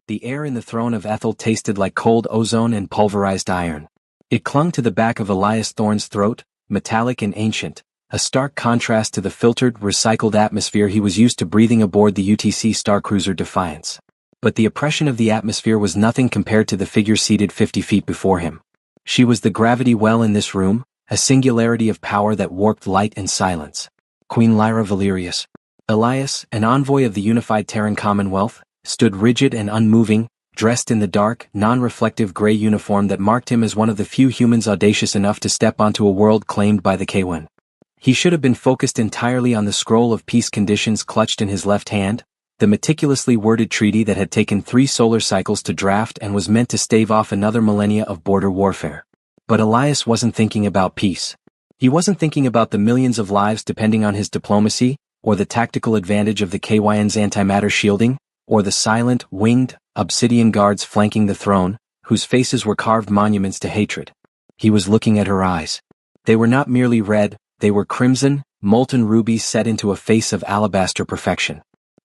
The air in the throne of Ethel tasted like cold ozone and pulverized iron. It clung to the back of Elias Thorne's throat, metallic and ancient, a stark contrast to the filtered, recycled atmosphere he was used to breathing aboard the UTC Starcruiser Defiance. But the oppression of the atmosphere was nothing compared to the figure seated 50 feet before him. She was the gravity well in this room, a singularity of power that warped light and silence. Queen Lyra Valerius. Elias, an envoy of the unified Terran Commonwealth, stood rigid and unmoving, dressed in the dark, non-reflective gray uniform that marked him as one of the few humans audacious enough to step onto a world claimed by the K1. He should have been focused entirely on the scroll of peace conditions clutched in his left hand, the meticulously worded treaty that had taken 3 solar cycles to draft and was meant to stave off another millennia of border warfare. But Elias wasn't thinking about peace. He wasn't thinking about the millions of lives depending on his diplomacy, or the tactical advantage of the KYN's antimatter shielding, or the silent, winged, obsidian guards flanking the throne, whose faces were carved monuments to hatred. He was looking at her eyes. They were not merely red, they were crimson, molten rubies set into a face of alabaster perfection.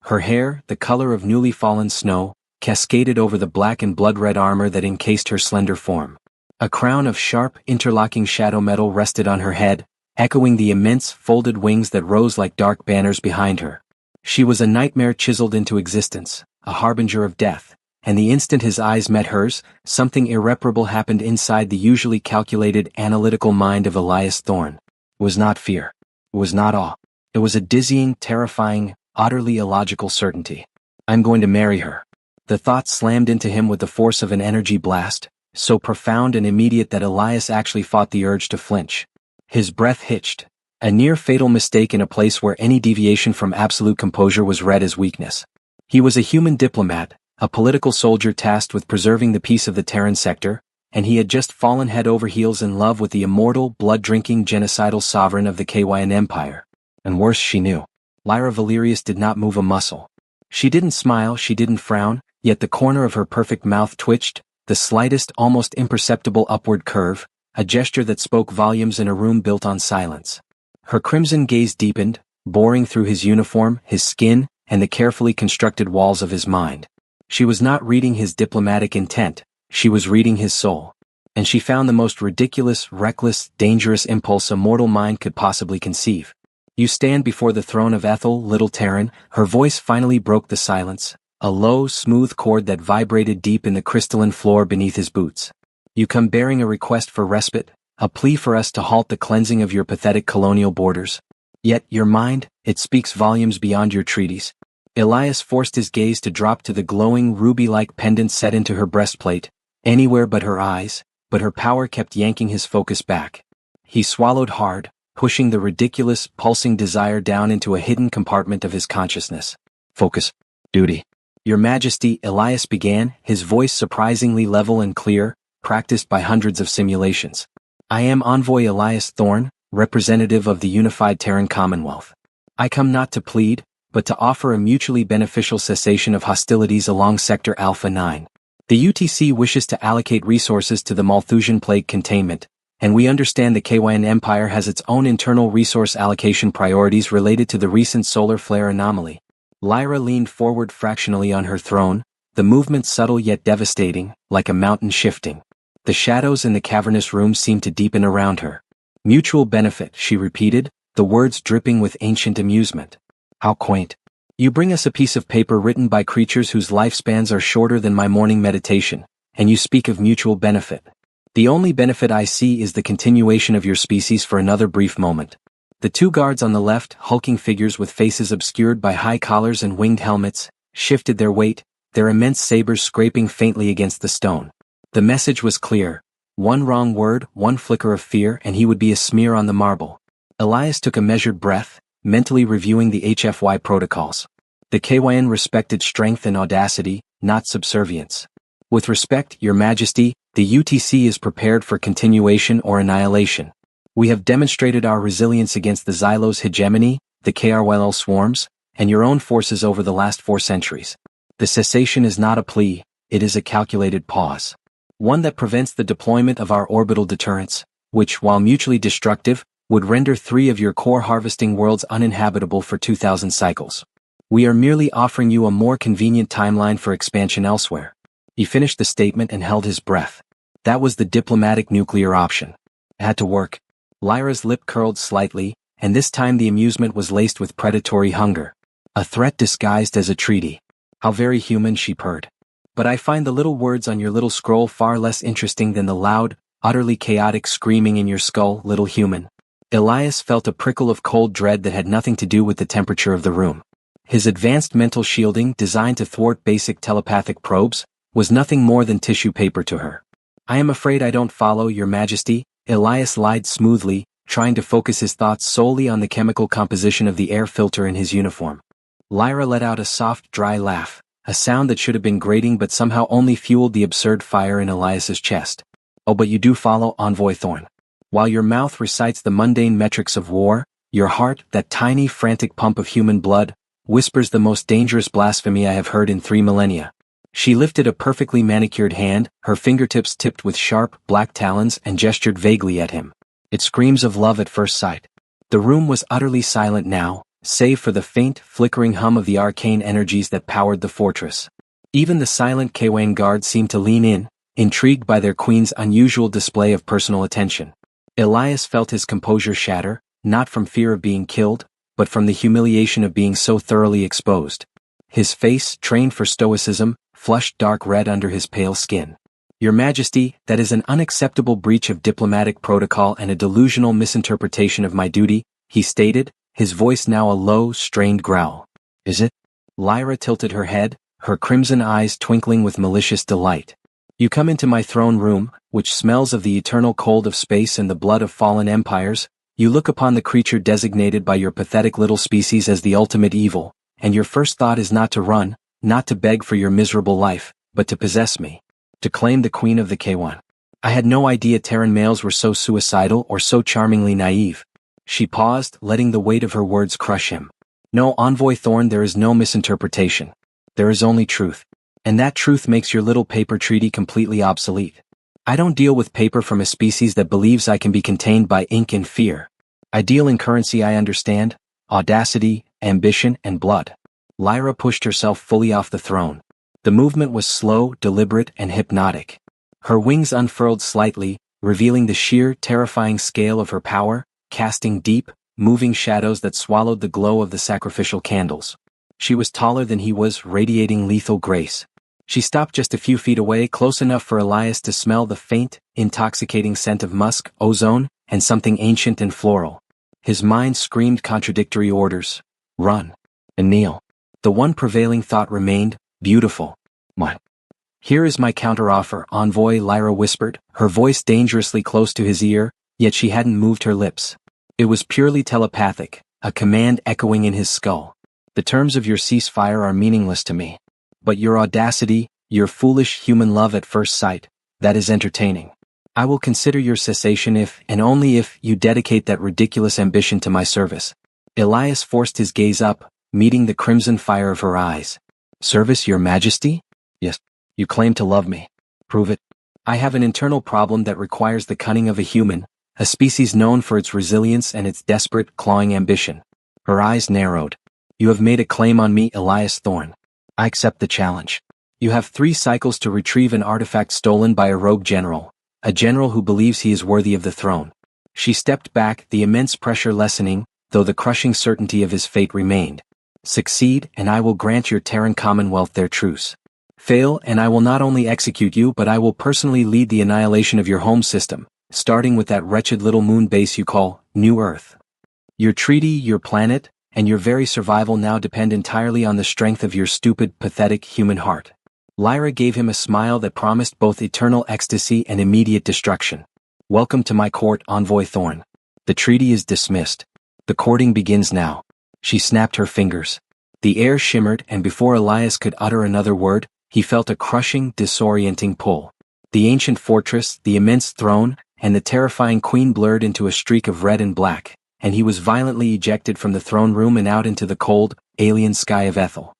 Her hair, the color of newly fallen snow, cascaded over the black and blood-red armor that encased her slender form. A crown of sharp, interlocking shadow metal rested on her head, echoing the immense, folded wings that rose like dark banners behind her. She was a nightmare chiseled into existence, a harbinger of death, and the instant his eyes met hers, something irreparable happened inside the usually calculated, analytical mind of Elias Thorne. It was not fear. It was not awe. It was a dizzying, terrifying, utterly illogical certainty. I'm going to marry her. The thought slammed into him with the force of an energy blast, so profound and immediate that Elias actually fought the urge to flinch. His breath hitched, a near-fatal mistake in a place where any deviation from absolute composure was read as weakness. He was a human diplomat, a political soldier tasked with preserving the peace of the Terran sector, and he had just fallen head over heels in love with the immortal, blood-drinking, genocidal sovereign of the KYN Empire. And worse, she knew. Lyra Valerius did not move a muscle. She didn't smile, she didn't frown, yet the corner of her perfect mouth twitched, the slightest, almost imperceptible upward curve, a gesture that spoke volumes in a room built on silence. Her crimson gaze deepened, boring through his uniform, his skin, and the carefully constructed walls of his mind. She was not reading his diplomatic intent, she was reading his soul. And she found the most ridiculous, reckless, dangerous impulse a mortal mind could possibly conceive. You stand before the throne of Ethel, little Terran. Her voice finally broke the silence, a low, smooth chord that vibrated deep in the crystalline floor beneath his boots. You come bearing a request for respite, a plea for us to halt the cleansing of your pathetic colonial borders. Yet your mind, it speaks volumes beyond your treaties. Elias forced his gaze to drop to the glowing, ruby-like pendant set into her breastplate, anywhere but her eyes, but her power kept yanking his focus back. He swallowed hard, pushing the ridiculous, pulsing desire down into a hidden compartment of his consciousness. Focus. Duty. Your Majesty, Elias began, his voice surprisingly level and clear, practiced by hundreds of simulations. I am Envoy Elias Thorne, representative of the unified Terran Commonwealth. I come not to plead, but to offer a mutually beneficial cessation of hostilities along Sector Alpha 9. The UTC wishes to allocate resources to the Malthusian plague containment, and we understand the KYN Empire has its own internal resource allocation priorities related to the recent solar flare anomaly. Lyra leaned forward fractionally on her throne, the movement subtle yet devastating, like a mountain shifting. The shadows in the cavernous room seemed to deepen around her. Mutual benefit, she repeated, the words dripping with ancient amusement. How quaint. You bring us a piece of paper written by creatures whose lifespans are shorter than my morning meditation, and you speak of mutual benefit. The only benefit I see is the continuation of your species for another brief moment. The 2 guards on the left, hulking figures with faces obscured by high collars and winged helmets, shifted their weight, their immense sabers scraping faintly against the stone. The message was clear. One wrong word, one flicker of fear, and he would be a smear on the marble. Elias took a measured breath, mentally reviewing the HFY protocols. The KYN respected strength and audacity, not subservience. With respect, Your Majesty, the UTC is prepared for continuation or annihilation. We have demonstrated our resilience against the Xylos hegemony, the KRYL swarms, and your own forces over the last 4 centuries. The cessation is not a plea, it is a calculated pause. One that prevents the deployment of our orbital deterrents, which, while mutually destructive, would render 3 of your core harvesting worlds uninhabitable for 2,000 cycles. We are merely offering you a more convenient timeline for expansion elsewhere. He finished the statement and held his breath. That was the diplomatic nuclear option. It had to work. Lyra's lip curled slightly, and this time the amusement was laced with predatory hunger. A threat disguised as a treaty. How very human, she purred. But I find the little words on your little scroll far less interesting than the loud, utterly chaotic screaming in your skull, little human. Elias felt a prickle of cold dread that had nothing to do with the temperature of the room. His advanced mental shielding, designed to thwart basic telepathic probes, was nothing more than tissue paper to her. I am afraid I don't follow, Your Majesty, Elias lied smoothly, trying to focus his thoughts solely on the chemical composition of the air filter in his uniform. Lyra let out a soft, dry laugh, a sound that should have been grating but somehow only fueled the absurd fire in Elias's chest. Oh, but you do follow, Envoy Thorn. While your mouth recites the mundane metrics of war, your heart, that tiny, frantic pump of human blood, whispers the most dangerous blasphemy I have heard in 3 millennia. She lifted a perfectly manicured hand, her fingertips tipped with sharp, black talons, and gestured vaguely at him. It screams of love at first sight. The room was utterly silent now, save for the faint, flickering hum of the arcane energies that powered the fortress. Even the silent Kwang guard seemed to lean in, intrigued by their queen's unusual display of personal attention. Elias felt his composure shatter, not from fear of being killed, but from the humiliation of being so thoroughly exposed. His face, trained for stoicism, flushed dark red under his pale skin. Your Majesty, that is an unacceptable breach of diplomatic protocol and a delusional misinterpretation of my duty, he stated, his voice now a low, strained growl. Is it? Lyra tilted her head, her crimson eyes twinkling with malicious delight. You come into my throne room, which smells of the eternal cold of space and the blood of fallen empires. You look upon the creature designated by your pathetic little species as the ultimate evil, and your first thought is not to run, not to beg for your miserable life, but to possess me. To claim the queen of the K1. I had no idea Terran males were so suicidal or so charmingly naive. She paused, letting the weight of her words crush him. No, Envoy Thorn, there is no misinterpretation. There is only truth. And that truth makes your little paper treaty completely obsolete. I don't deal with paper from a species that believes I can be contained by ink and fear. I deal in currency I understand, audacity, ambition, and blood. Lyra pushed herself fully off the throne. The movement was slow, deliberate, and hypnotic. Her wings unfurled slightly, revealing the sheer, terrifying scale of her power, casting deep, moving shadows that swallowed the glow of the sacrificial candles. She was taller than he was, radiating lethal grace. She stopped just a few feet away, close enough for Elias to smell the faint, intoxicating scent of musk, ozone, and something ancient and floral. His mind screamed contradictory orders. Run. And kneel. The one prevailing thought remained, beautiful. What? Here is my counteroffer, Envoy, Lyra whispered, her voice dangerously close to his ear, yet she hadn't moved her lips. It was purely telepathic, a command echoing in his skull. The terms of your ceasefire are meaningless to me. But your audacity, your foolish human love at first sight, that is entertaining. I will consider your cessation if, and only if, you dedicate that ridiculous ambition to my service. Elias forced his gaze up, meeting the crimson fire of her eyes. Service, Your Majesty? Yes. You claim to love me. Prove it. I have an internal problem that requires the cunning of a human, a species known for its resilience and its desperate, clawing ambition. Her eyes narrowed. You have made a claim on me, Elias Thorn. I accept the challenge. You have 3 cycles to retrieve an artifact stolen by a rogue general, a general who believes he is worthy of the throne. She stepped back, the immense pressure lessening, though the crushing certainty of his fate remained. Succeed, and I will grant your Terran Commonwealth their truce. Fail, and I will not only execute you but I will personally lead the annihilation of your home system, starting with that wretched little moon base you call New Earth. Your treaty, your planet, and your very survival now depend entirely on the strength of your stupid, pathetic human heart. Lyra gave him a smile that promised both eternal ecstasy and immediate destruction. Welcome to my court, Envoy Thorn. The treaty is dismissed. The courting begins now. She snapped her fingers. The air shimmered, and before Elias could utter another word, he felt a crushing, disorienting pull. The ancient fortress, the immense throne, and the terrifying queen blurred into a streak of red and black, and he was violently ejected from the throne room and out into the cold, alien sky of Ethel.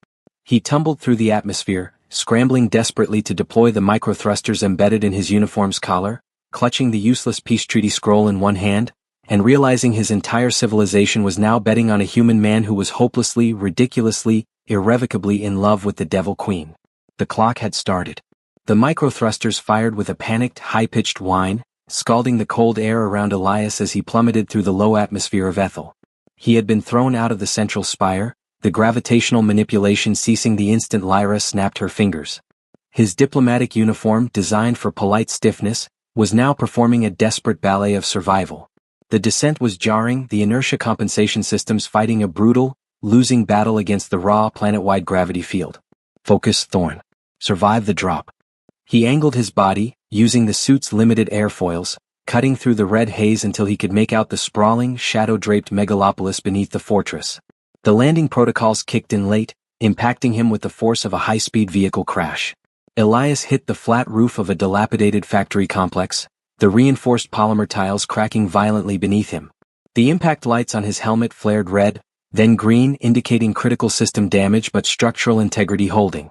He tumbled through the atmosphere, scrambling desperately to deploy the microthrusters embedded in his uniform's collar, clutching the useless peace treaty scroll in one hand, and realizing his entire civilization was now betting on a human man who was hopelessly, ridiculously, irrevocably in love with the Devil Queen. The clock had started. The micro-thrusters fired with a panicked, high-pitched whine, scalding the cold air around Elias as he plummeted through the low atmosphere of Ethel. He had been thrown out of the central spire, the gravitational manipulation ceasing the instant Lyra snapped her fingers. His diplomatic uniform, designed for polite stiffness, was now performing a desperate ballet of survival. The descent was jarring, the inertia compensation systems fighting a brutal, losing battle against the raw planet-wide gravity field. Focus, Thorn. Survive the drop. He angled his body, using the suit's limited airfoils, cutting through the red haze until he could make out the sprawling, shadow-draped megalopolis beneath the fortress. The landing protocols kicked in late, impacting him with the force of a high-speed vehicle crash. Elias hit the flat roof of a dilapidated factory complex, the reinforced polymer tiles cracking violently beneath him. The impact lights on his helmet flared red, then green, indicating critical system damage but structural integrity holding.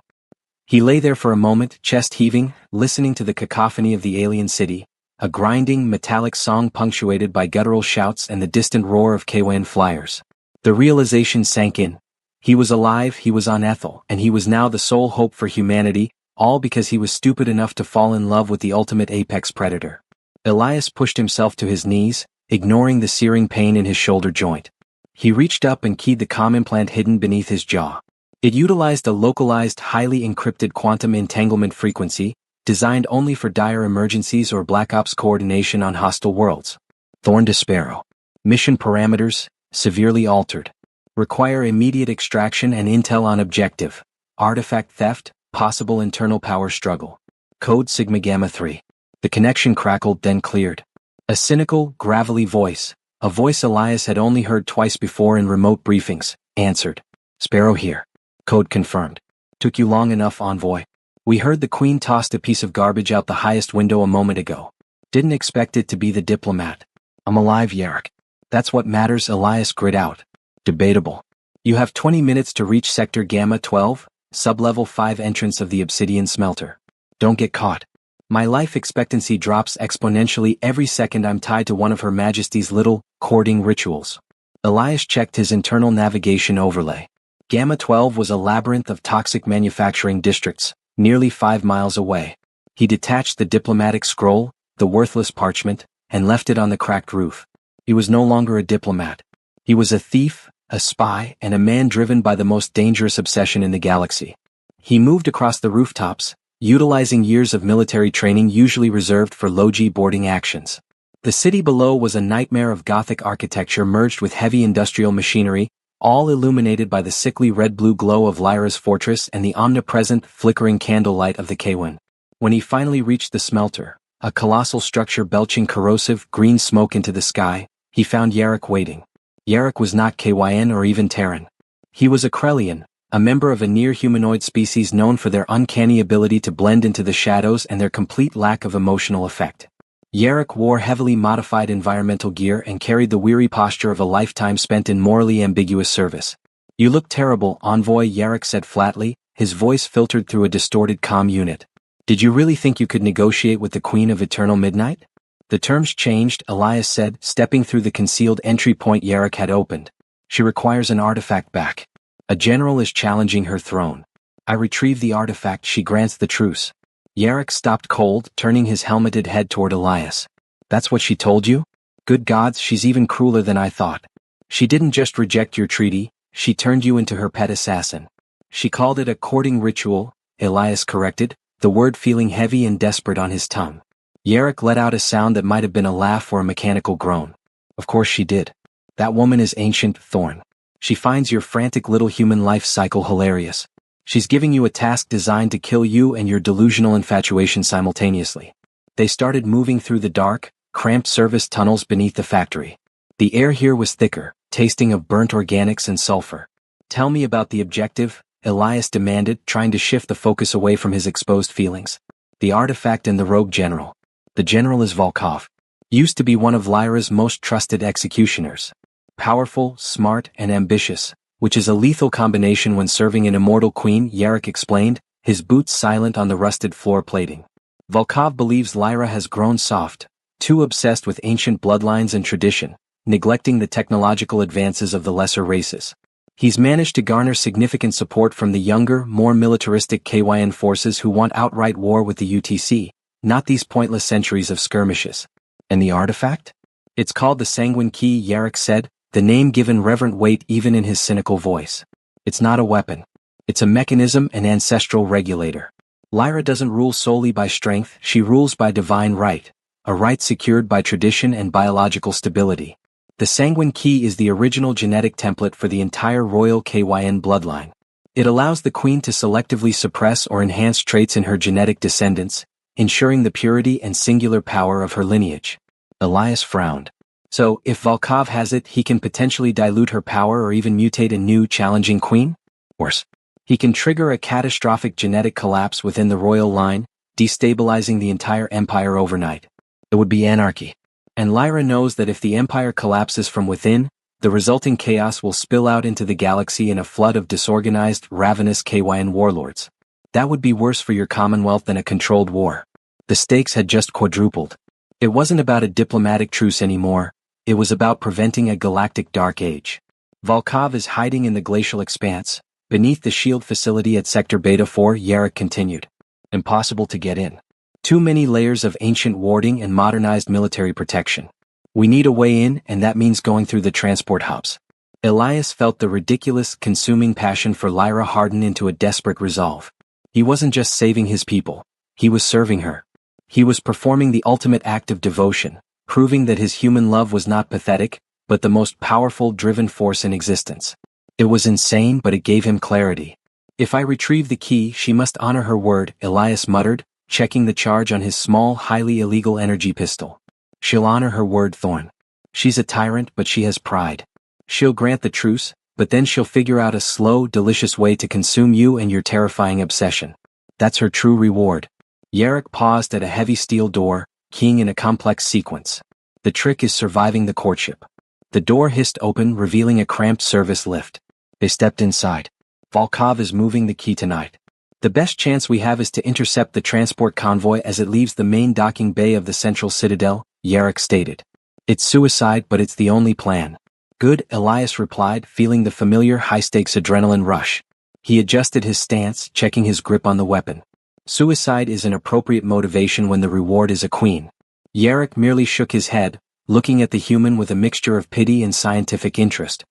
He lay there for a moment, chest heaving, listening to the cacophony of the alien city, a grinding, metallic song punctuated by guttural shouts and the distant roar of Kawan flyers. The realization sank in. He was alive, he was on Ethel, and he was now the sole hope for humanity, all because he was stupid enough to fall in love with the ultimate apex predator. Elias pushed himself to his knees, ignoring the searing pain in his shoulder joint. He reached up and keyed the comm implant hidden beneath his jaw. It utilized a localized, highly encrypted quantum entanglement frequency, designed only for dire emergencies or Black Ops coordination on hostile worlds. Thorn to Sparrow. Mission parameters, severely altered. Require immediate extraction and intel on objective. Artifact theft, possible internal power struggle. Code Sigma Gamma 3. The connection crackled, then cleared. A cynical, gravelly voice, a voice Elias had only heard twice before in remote briefings, answered. Sparrow here. Code confirmed. Took you long enough, Envoy. We heard the Queen tossed a piece of garbage out the highest window a moment ago. Didn't expect it to be the diplomat. I'm alive, Yarrick. That's what matters, Elias grit out. Debatable. You have 20 minutes to reach Sector Gamma 12, Sublevel 5 entrance of the Obsidian Smelter. Don't get caught. My life expectancy drops exponentially every second I'm tied to one of Her Majesty's little, courting rituals. Elias checked his internal navigation overlay. Gamma 12 was a labyrinth of toxic manufacturing districts, nearly 5 miles away. He detached the diplomatic scroll, the worthless parchment, and left it on the cracked roof. He was no longer a diplomat. He was a thief, a spy, and a man driven by the most dangerous obsession in the galaxy. He moved across the rooftops, utilizing years of military training usually reserved for low-G boarding actions. The city below was a nightmare of Gothic architecture merged with heavy industrial machinery, all illuminated by the sickly red-blue glow of Lyra's fortress and the omnipresent, flickering candlelight of the Kawan. When he finally reached the smelter, a colossal structure belching corrosive, green smoke into the sky, he found Yarrick waiting. Yarrick was not Kyn or even Terran. He was a Krellian, a member of a near-humanoid species known for their uncanny ability to blend into the shadows and their complete lack of emotional effect. Yarrick wore heavily modified environmental gear and carried the weary posture of a lifetime spent in morally ambiguous service. You look terrible, Envoy, Yarrick said flatly, his voice filtered through a distorted comm unit. Did you really think you could negotiate with the Queen of Eternal Midnight? The terms changed, Elias said, stepping through the concealed entry point Yarrick had opened. She requires an artifact back. A general is challenging her throne. I retrieve the artifact, she grants the truce. Yarrick stopped cold, turning his helmeted head toward Elias. That's what she told you? Good gods, she's even crueler than I thought. She didn't just reject your treaty, she turned you into her pet assassin. She called it a courting ritual, Elias corrected, the word feeling heavy and desperate on his tongue. Yarrick let out a sound that might have been a laugh or a mechanical groan. Of course she did. That woman is ancient, Thorn. She finds your frantic little human life cycle hilarious. She's giving you a task designed to kill you and your delusional infatuation simultaneously. They started moving through the dark, cramped service tunnels beneath the factory. The air here was thicker, tasting of burnt organics and sulfur. Tell me about the objective, Elias demanded, trying to shift the focus away from his exposed feelings. The artifact and the rogue general. The general is Volkov. Used to be one of Lyra's most trusted executioners. Powerful, smart, and ambitious, which is a lethal combination when serving an immortal queen, Yarrick explained, his boots silent on the rusted floor plating. Volkov believes Lyra has grown soft, too obsessed with ancient bloodlines and tradition, neglecting the technological advances of the lesser races. He's managed to garner significant support from the younger, more militaristic KYN forces who want outright war with the UTC, not these pointless centuries of skirmishes. And the artifact? It's called the Sanguine Key, Yarrick said, the name given reverent weight even in his cynical voice. It's not a weapon. It's a mechanism, an ancestral regulator. Lyra doesn't rule solely by strength, she rules by divine right, a right secured by tradition and biological stability. The Sanguine Key is the original genetic template for the entire royal KYN bloodline. It allows the queen to selectively suppress or enhance traits in her genetic descendants, ensuring the purity and singular power of her lineage. Elias frowned. So, if Volkov has it, he can potentially dilute her power or even mutate a new, challenging queen? Worse, he can trigger a catastrophic genetic collapse within the royal line, destabilizing the entire empire overnight. It would be anarchy. And Lyra knows that if the empire collapses from within, the resulting chaos will spill out into the galaxy in a flood of disorganized, ravenous KYN warlords. That would be worse for your commonwealth than a controlled war. The stakes had just quadrupled. It wasn't about a diplomatic truce anymore, it was about preventing a galactic dark age. Volkov is hiding in the glacial expanse, beneath the shield facility at Sector Beta 4, Yarrick continued. Impossible to get in. Too many layers of ancient warding and modernized military protection. We need a way in, and that means going through the transport hubs. Elias felt the ridiculous, consuming passion for Lyra harden into a desperate resolve. He wasn't just saving his people, he was serving her. He was performing the ultimate act of devotion, proving that his human love was not pathetic, but the most powerful driven force in existence. It was insane, but it gave him clarity. If I retrieve the key, she must honor her word, Elias muttered, checking the charge on his small, highly illegal energy pistol. She'll honor her word, Thorn. She's a tyrant, but she has pride. She'll grant the truce, but then she'll figure out a slow, delicious way to consume you and your terrifying obsession. That's her true reward. Yarrick paused at a heavy steel door, keying in a complex sequence. The trick is surviving the courtship. The door hissed open, revealing a cramped service lift. They stepped inside. Volkov is moving the key tonight. The best chance we have is to intercept the transport convoy as it leaves the main docking bay of the central citadel, Yarrick stated. It's suicide, but it's the only plan. Good, Elias replied, feeling the familiar high-stakes adrenaline rush. He adjusted his stance, checking his grip on the weapon. Suicide is an appropriate motivation when the reward is a queen. Yarrick merely shook his head, looking at the human with a mixture of pity and scientific interest.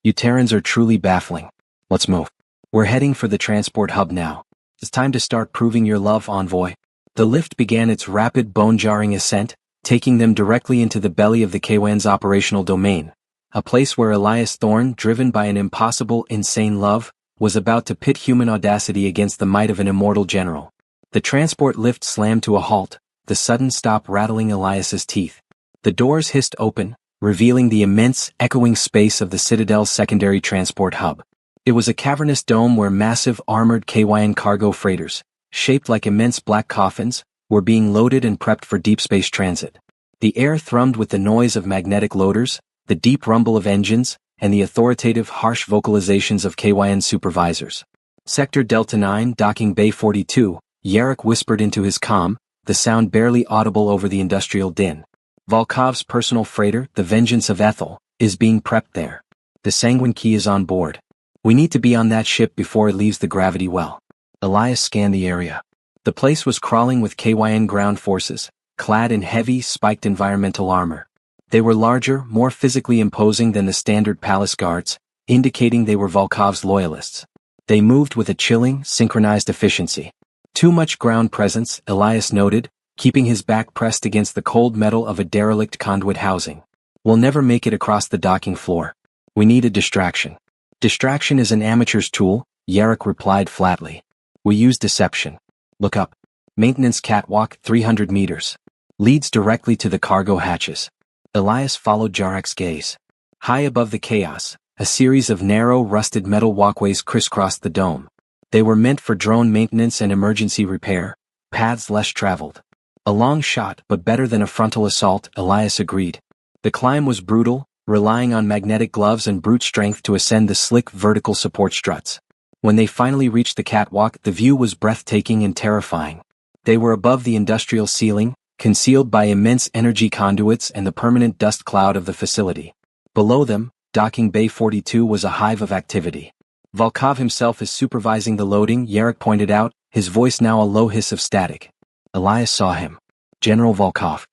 You Terrans are truly baffling. Let's move. We're heading for the transport hub now. It's time to start proving your love, envoy. The lift began its rapid bone-jarring ascent, taking them directly into the belly of the KYN's operational domain, a place where Elias Thorn, driven by an impossible, insane love, was about to pit human audacity against the might of an immortal general. The transport lift slammed to a halt, the sudden stop rattling Elias's teeth. The doors hissed open, revealing the immense, echoing space of the Citadel's secondary transport hub. It was a cavernous dome where massive armored KYN cargo freighters, shaped like immense black coffins, were being loaded and prepped for deep space transit. The air thrummed with the noise of magnetic loaders, the deep rumble of engines, and the authoritative harsh vocalizations of KYN supervisors. Sector Delta 9, Docking Bay 42, Yarrick whispered into his comm, the sound barely audible over the industrial din. Volkov's personal freighter, the Vengeance of Ethel, is being prepped there. The Sanguine Key is on board. We need to be on that ship before it leaves the gravity well. Elias scanned the area. The place was crawling with KYN ground forces, clad in heavy, spiked environmental armor. They were larger, more physically imposing than the standard palace guards, indicating they were Volkov's loyalists. They moved with a chilling, synchronized efficiency. Too much ground presence, Elias noted, keeping his back pressed against the cold metal of a derelict conduit housing. We'll never make it across the docking floor. We need a distraction. Distraction is an amateur's tool, Yarrick replied flatly. We use deception. Look up. Maintenance catwalk 300 meters. Leads directly to the cargo hatches. Elias followed Yarrick's gaze. High above the chaos, a series of narrow rusted metal walkways crisscrossed the dome. They were meant for drone maintenance and emergency repair, paths less traveled. A long shot, but better than a frontal assault, Elias agreed. The climb was brutal, relying on magnetic gloves and brute strength to ascend the slick vertical support struts. When they finally reached the catwalk, the view was breathtaking and terrifying. They were above the industrial ceiling, concealed by immense energy conduits and the permanent dust cloud of the facility. Below them, Docking Bay 42 was a hive of activity. Volkov himself is supervising the loading, Yarek pointed out, his voice now a low hiss of static. Elias saw him. General Volkov.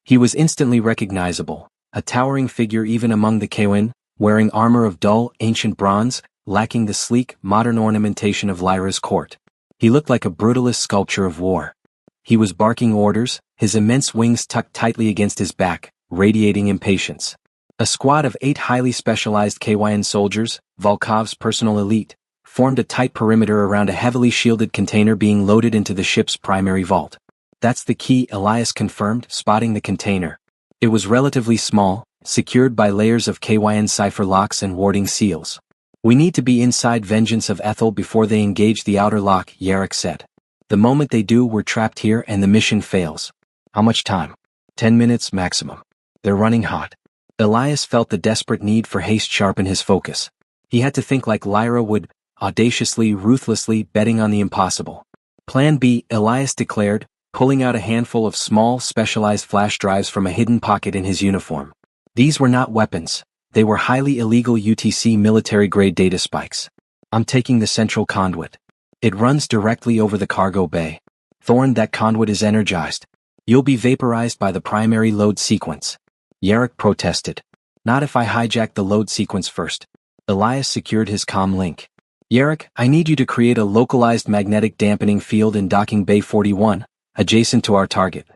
He was instantly recognizable, a towering figure even among the Kewin, wearing armor of dull, ancient bronze, lacking the sleek, modern ornamentation of Lyra's court. He looked like a brutalist sculpture of war. He was barking orders, his immense wings tucked tightly against his back, radiating impatience. A squad of 8 highly specialized KYN soldiers, Volkov's personal elite, formed a tight perimeter around a heavily shielded container being loaded into the ship's primary vault. That's the key, Elias confirmed, spotting the container. It was relatively small, secured by layers of KYN cipher locks and warding seals. We need to be inside Vengeance of Ethel before they engage the outer lock, Yarek said. The moment they do, we're trapped here and the mission fails. How much time? 10 minutes maximum. They're running hot. Elias felt the desperate need for haste sharpen his focus. He had to think like Lyra would, audaciously, ruthlessly, betting on the impossible. Plan B, Elias declared, pulling out a handful of small, specialized flash drives from a hidden pocket in his uniform. These were not weapons. They were highly illegal UTC military-grade data spikes. I'm taking the central conduit. It runs directly over the cargo bay. Thorn, that conduit is energized. You'll be vaporized by the primary load sequence. Yarek protested. Not if I hijack the load sequence first. Elias secured his comm link. Yarek, I need you to create a localized magnetic dampening field in Docking Bay 41, adjacent to our target.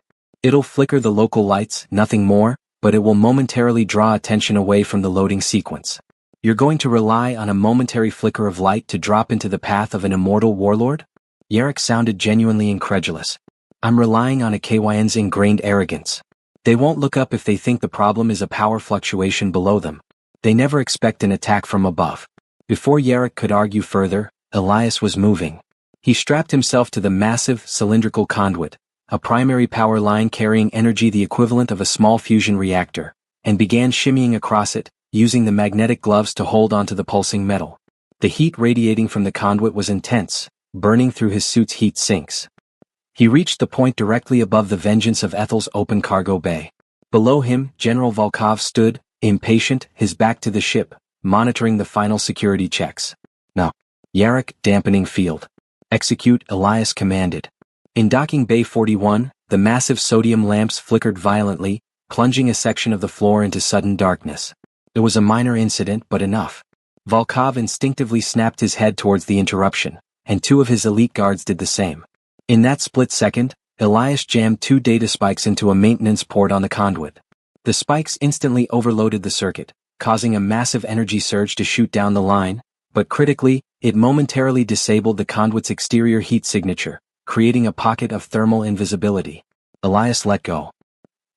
It'll flicker the local lights, nothing more, but it will momentarily draw attention away from the loading sequence. You're going to rely on a momentary flicker of light to drop into the path of an immortal warlord? Yarek sounded genuinely incredulous. I'm relying on a KYN's ingrained arrogance. They won't look up if they think the problem is a power fluctuation below them. They never expect an attack from above. Before Yarek could argue further, Elias was moving. He strapped himself to the massive, cylindrical conduit, a primary power line carrying energy the equivalent of a small fusion reactor, and began shimmying across it, using the magnetic gloves to hold onto the pulsing metal. The heat radiating from the conduit was intense, burning through his suit's heat sinks. He reached the point directly above the Vengeance of Ethel's open cargo bay. Below him, General Volkov stood, impatient, his back to the ship, monitoring the final security checks. Now, Yarek, dampening field. Execute, Elias commanded. In Docking Bay 41, the massive sodium lamps flickered violently, plunging a section of the floor into sudden darkness. It was a minor incident, but enough. Volkov instinctively snapped his head towards the interruption, and 2 of his elite guards did the same. In that split second, Elias jammed 2 data spikes into a maintenance port on the conduit. The spikes instantly overloaded the circuit, causing a massive energy surge to shoot down the line, but critically, it momentarily disabled the conduit's exterior heat signature, creating a pocket of thermal invisibility. Elias let go.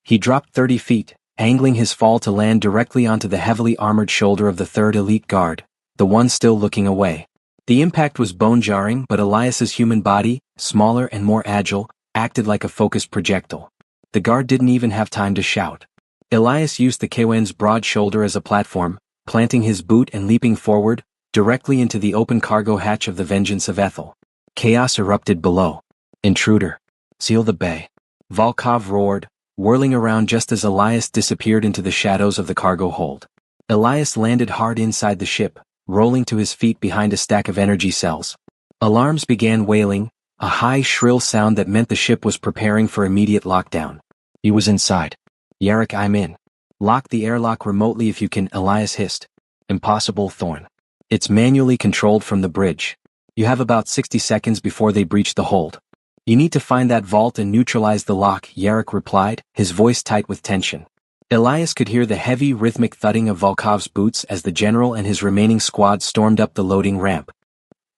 He dropped 30 feet, angling his fall to land directly onto the heavily armored shoulder of the 3rd elite guard, the one still looking away. The impact was bone-jarring, but Elias's human body, smaller and more agile, acted like a focused projectile. The guard didn't even have time to shout. Elias used the KWN's broad shoulder as a platform, planting his boot and leaping forward, directly into the open cargo hatch of the Vengeance of Ethel. Chaos erupted below. Intruder. Seal the bay. Volkov roared, whirling around just as Elias disappeared into the shadows of the cargo hold. Elias landed hard inside the ship, rolling to his feet behind a stack of energy cells. Alarms began wailing, a high, shrill sound that meant the ship was preparing for immediate lockdown. He was inside. Yarek, I'm in. Lock the airlock remotely if you can, Elias hissed. Impossible, Thorn. It's manually controlled from the bridge. You have about 60 seconds before they breach the hold. You need to find that vault and neutralize the lock, Yarek replied, his voice tight with tension. Elias could hear the heavy, rhythmic thudding of Volkov's boots as the general and his remaining squad stormed up the loading ramp.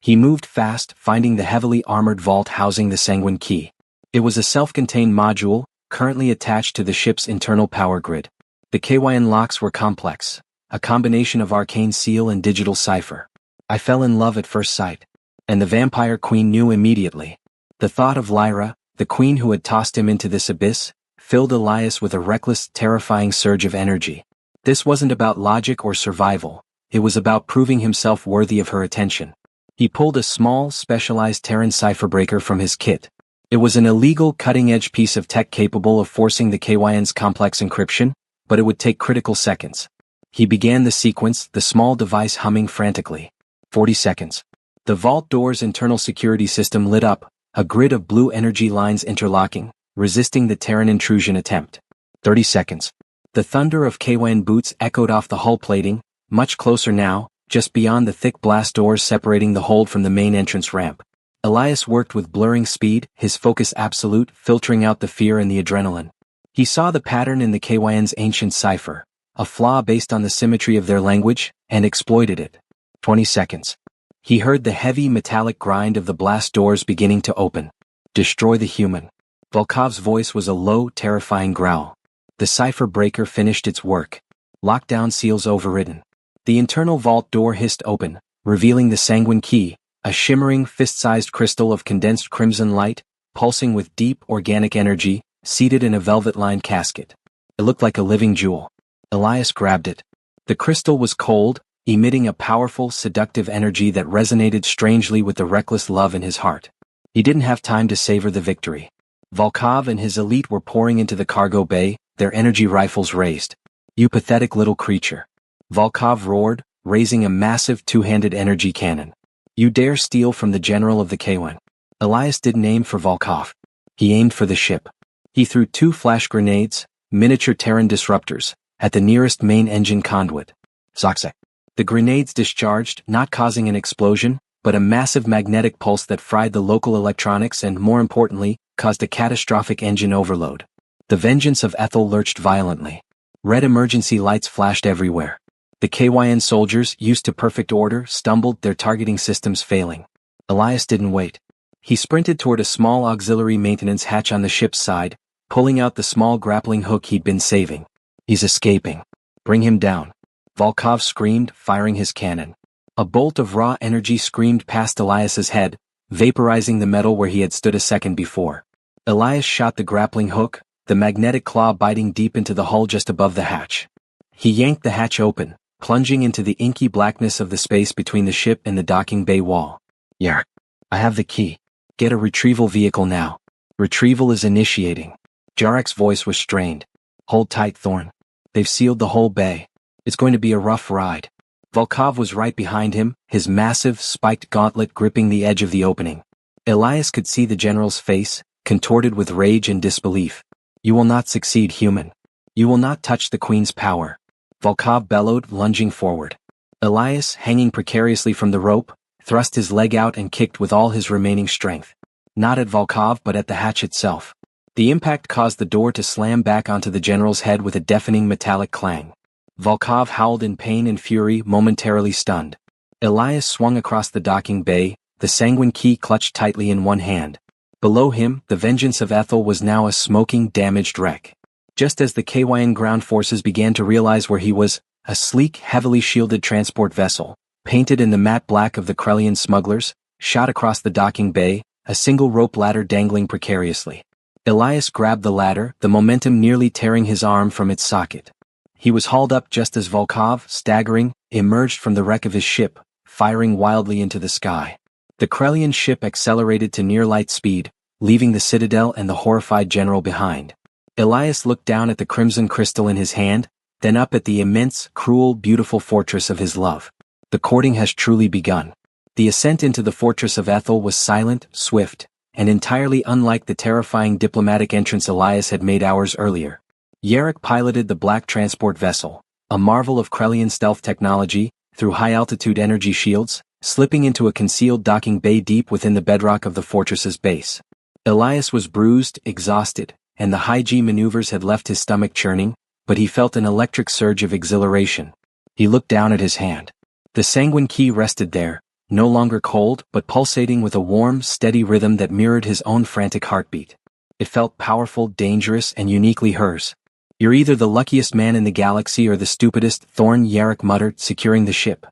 He moved fast, finding the heavily armored vault housing the Sanguine key. It was a self-contained module, currently attached to the ship's internal power grid. The KYN locks were complex, a combination of arcane seal and digital cipher. I fell in love at first sight. And the Vampire Queen knew immediately. The thought of Lyra, the queen who had tossed him into this abyss, filled Elias with a reckless, terrifying surge of energy. This wasn't about logic or survival, it was about proving himself worthy of her attention. He pulled a small, specialized Terran cipherbreaker from his kit. It was an illegal, cutting-edge piece of tech capable of forcing the KYN's complex encryption, but it would take critical seconds. He began the sequence, the small device humming frantically. 40 seconds. The vault door's internal security system lit up, a grid of blue energy lines interlocking, resisting the Terran intrusion attempt. 30 seconds. The thunder of Kwan boots echoed off the hull plating, much closer now, just beyond the thick blast doors separating the hold from the main entrance ramp. Elias worked with blurring speed, his focus absolute, filtering out the fear and the adrenaline. He saw the pattern in the Kwan's ancient cipher, a flaw based on the symmetry of their language, and exploited it. 20 seconds. He heard the heavy metallic grind of the blast doors beginning to open. Destroy the human. Volkov's voice was a low, terrifying growl. The cipher breaker finished its work. Lockdown seals overridden. The internal vault door hissed open, revealing the sanguine key, a shimmering fist-sized crystal of condensed crimson light, pulsing with deep organic energy, seated in a velvet-lined casket. It looked like a living jewel. Elias grabbed it. The crystal was cold, emitting a powerful, seductive energy that resonated strangely with the reckless love in his heart. He didn't have time to savor the victory. Volkov and his elite were pouring into the cargo bay, their energy rifles raised. "You pathetic little creature." Volkov roared, raising a massive two-handed energy cannon. "You dare steal from the general of the Kwan." Elias didn't aim for Volkov. He aimed for the ship. He threw 2 flash grenades, miniature Terran disruptors, at the nearest main engine conduit. Zoxek. The grenades discharged, not causing an explosion, but a massive magnetic pulse that fried the local electronics and, more importantly, caused a catastrophic engine overload. The vengeance of Ethel lurched violently. Red emergency lights flashed everywhere. The KYN soldiers, used to perfect order, stumbled, their targeting systems failing. Elias didn't wait. He sprinted toward a small auxiliary maintenance hatch on the ship's side, pulling out the small grappling hook he'd been saving. "He's escaping. Bring him down." Volkov screamed, firing his cannon. A bolt of raw energy screamed past Elias's head, vaporizing the metal where he had stood a second before. Elias shot the grappling hook, the magnetic claw biting deep into the hull just above the hatch. He yanked the hatch open, plunging into the inky blackness of the space between the ship and the docking bay wall. "Yark. I have the key. Get a retrieval vehicle now." "Retrieval is initiating." Jarek's voice was strained. "Hold tight, Thorn. They've sealed the whole bay. It's going to be a rough ride." Volkov was right behind him, his massive, spiked gauntlet gripping the edge of the opening. Elias could see the general's face, contorted with rage and disbelief. "You will not succeed, human. You will not touch the Queen's power." Volkov bellowed, lunging forward. Elias, hanging precariously from the rope, thrust his leg out and kicked with all his remaining strength. Not at Volkov but at the hatch itself. The impact caused the door to slam back onto the general's head with a deafening metallic clang. Volkov howled in pain and fury, momentarily stunned. Elias swung across the docking bay, the sanguine key clutched tightly in one hand. Below him, the vengeance of Ethel was now a smoking, damaged wreck. Just as the KYN ground forces began to realize where he was, a sleek, heavily shielded transport vessel, painted in the matte black of the Krellian smugglers, shot across the docking bay, a single rope ladder dangling precariously. Elias grabbed the ladder, the momentum nearly tearing his arm from its socket. He was hauled up just as Volkov, staggering, emerged from the wreck of his ship, firing wildly into the sky. The Krellian ship accelerated to near light speed, leaving the citadel and the horrified general behind. Elias looked down at the crimson crystal in his hand, then up at the immense, cruel, beautiful fortress of his love. The courting has truly begun. The ascent into the fortress of Ethel was silent, swift, and entirely unlike the terrifying diplomatic entrance Elias had made hours earlier. Yarek piloted the black transport vessel, a marvel of Krellian stealth technology, through high-altitude energy shields, slipping into a concealed docking bay deep within the bedrock of the fortress's base. Elias was bruised, exhausted, and the high-G maneuvers had left his stomach churning, but he felt an electric surge of exhilaration. He looked down at his hand. The sanguine key rested there, no longer cold but pulsating with a warm, steady rhythm that mirrored his own frantic heartbeat. It felt powerful, dangerous, and uniquely hers. "You're either the luckiest man in the galaxy or the stupidest," Thorn Yarek muttered, securing the ship.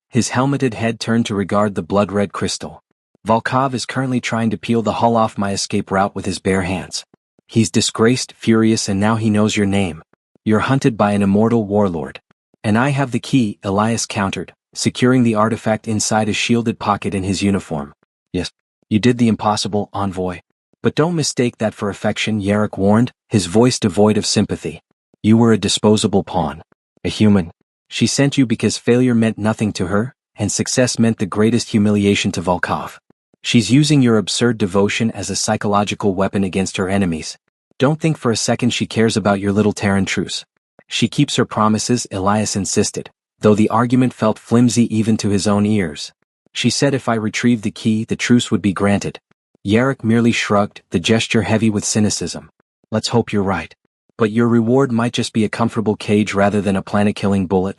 His helmeted head turned to regard the blood-red crystal. "Volkov is currently trying to peel the hull off my escape route with his bare hands. He's disgraced, furious, and now he knows your name. You're hunted by an immortal warlord. And I have the key," Elias countered, securing the artifact inside a shielded pocket in his uniform. "Yes, you did the impossible, envoy. But don't mistake that for affection," Yarek warned, his voice devoid of sympathy. "You were a disposable pawn. A human. She sent you because failure meant nothing to her, and success meant the greatest humiliation to Volkov. She's using your absurd devotion as a psychological weapon against her enemies. Don't think for a second she cares about your little Terran truce. She keeps her promises, Elias insisted, though the argument felt flimsy even to his own ears. She said if I retrieved the key, the truce would be granted. Yarrick merely shrugged, the gesture heavy with cynicism. Let's hope you're right. But your reward might just be a comfortable cage rather than a planet-killing bullet.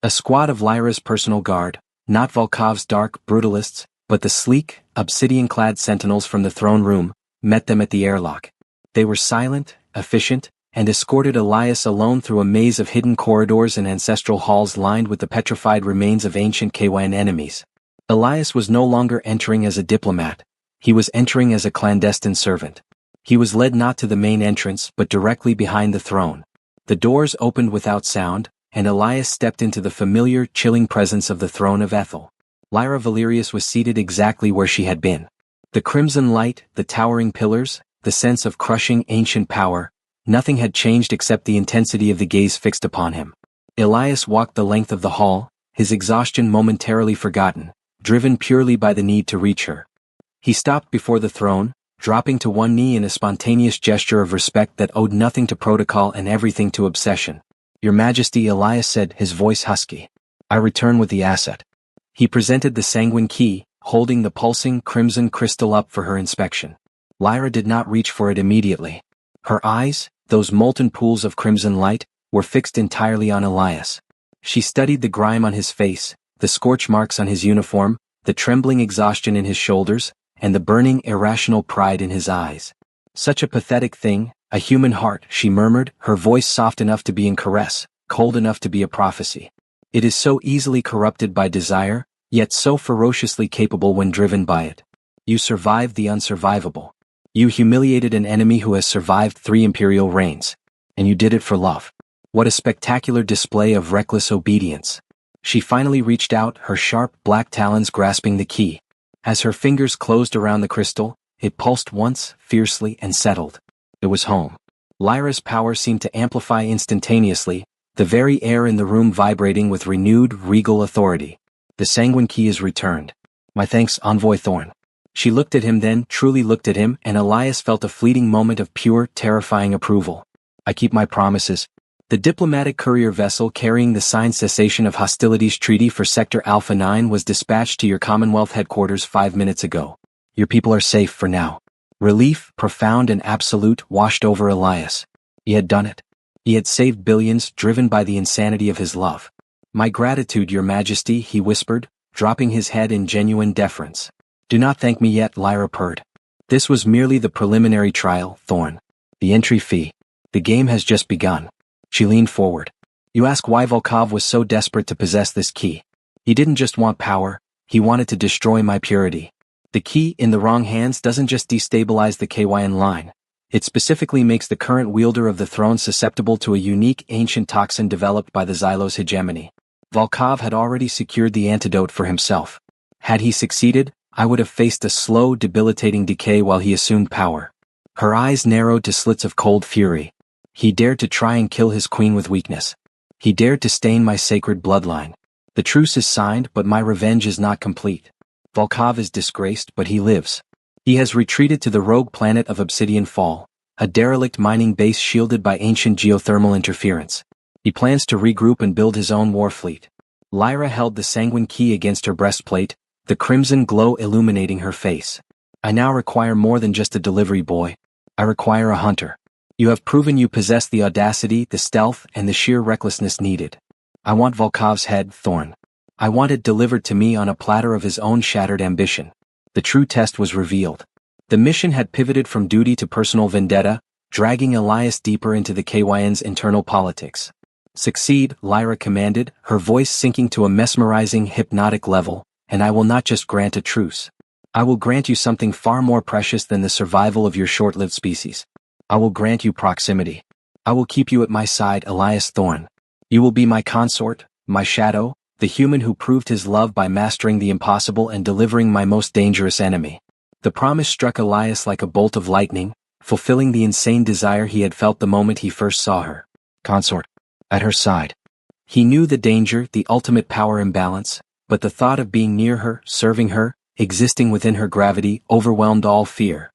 A squad of Lyra's personal guard, not Volkov's dark brutalists, but the sleek, obsidian-clad sentinels from the throne room, met them at the airlock. They were silent, efficient, and escorted Elias alone through a maze of hidden corridors and ancestral halls lined with the petrified remains of ancient Kwan enemies. Elias was no longer entering as a diplomat. He was entering as a clandestine servant. He was led not to the main entrance but directly behind the throne. The doors opened without sound, and Elias stepped into the familiar, chilling presence of the throne of Ethel. Lyra Valerius was seated exactly where she had been. The crimson light, the towering pillars, the sense of crushing ancient power, nothing had changed except the intensity of the gaze fixed upon him. Elias walked the length of the hall, his exhaustion momentarily forgotten, driven purely by the need to reach her. He stopped before the throne, dropping to one knee in a spontaneous gesture of respect that owed nothing to protocol and everything to obsession. Your Majesty, Elias said, his voice husky. I return with the asset. He presented the sanguine key, holding the pulsing crimson crystal up for her inspection. Lyra did not reach for it immediately. Her eyes, those molten pools of crimson light, were fixed entirely on Elias. She studied the grime on his face, the scorch marks on his uniform, the trembling exhaustion in his shoulders, and the burning irrational pride in his eyes. Such a pathetic thing, a human heart, she murmured, her voice soft enough to be in caress, cold enough to be a prophecy. It is so easily corrupted by desire, yet so ferociously capable when driven by it. You survived the unsurvivable. You humiliated an enemy who has survived 3 imperial reigns. And you did it for love. What a spectacular display of reckless obedience. She finally reached out, her sharp black talons grasping the key. As her fingers closed around the crystal, it pulsed once, fiercely, and settled. It was home. Lyra's power seemed to amplify instantaneously, the very air in the room vibrating with renewed, regal authority. The sanguine key is returned. My thanks, Envoy Thorn. She looked at him then, truly looked at him, and Elias felt a fleeting moment of pure, terrifying approval. I keep my promises. The diplomatic courier vessel carrying the signed cessation of hostilities treaty for Sector Alpha 9 was dispatched to your Commonwealth headquarters 5 minutes ago. Your people are safe for now. Relief, profound and absolute, washed over Elias. He had done it. He had saved billions, driven by the insanity of his love. My gratitude, Your Majesty, he whispered, dropping his head in genuine deference. Do not thank me yet, Lyra purred. This was merely the preliminary trial, Thorn. The entry fee. The game has just begun. She leaned forward. You ask why Volkov was so desperate to possess this key. He didn't just want power, he wanted to destroy my purity. The key in the wrong hands doesn't just destabilize the KYN line. It specifically makes the current wielder of the throne susceptible to a unique ancient toxin developed by the Xylos hegemony. Volkov had already secured the antidote for himself. Had he succeeded, I would have faced a slow, debilitating decay while he assumed power. Her eyes narrowed to slits of cold fury. He dared to try and kill his queen with weakness. He dared to stain my sacred bloodline. The truce is signed, but my revenge is not complete. Volkov is disgraced, but he lives. He has retreated to the rogue planet of Obsidian Fall, a derelict mining base shielded by ancient geothermal interference. He plans to regroup and build his own war fleet. Lyra held the sanguine key against her breastplate, the crimson glow illuminating her face. I now require more than just a delivery boy. I require a hunter. You have proven you possess the audacity, the stealth, and the sheer recklessness needed. I want Volkov's head, Thorn. I want it delivered to me on a platter of his own shattered ambition. The true test was revealed. The mission had pivoted from duty to personal vendetta, dragging Elias deeper into the KYN's internal politics. Succeed, Lyra commanded, her voice sinking to a mesmerizing, hypnotic level, and I will not just grant a truce. I will grant you something far more precious than the survival of your short-lived species. I will grant you proximity. I will keep you at my side, Elias Thorn. You will be my consort, my shadow, the human who proved his love by mastering the impossible and delivering my most dangerous enemy. The promise struck Elias like a bolt of lightning, fulfilling the insane desire he had felt the moment he first saw her. Consort. At her side. He knew the danger, the ultimate power imbalance, but the thought of being near her, serving her, existing within her gravity, overwhelmed all fear.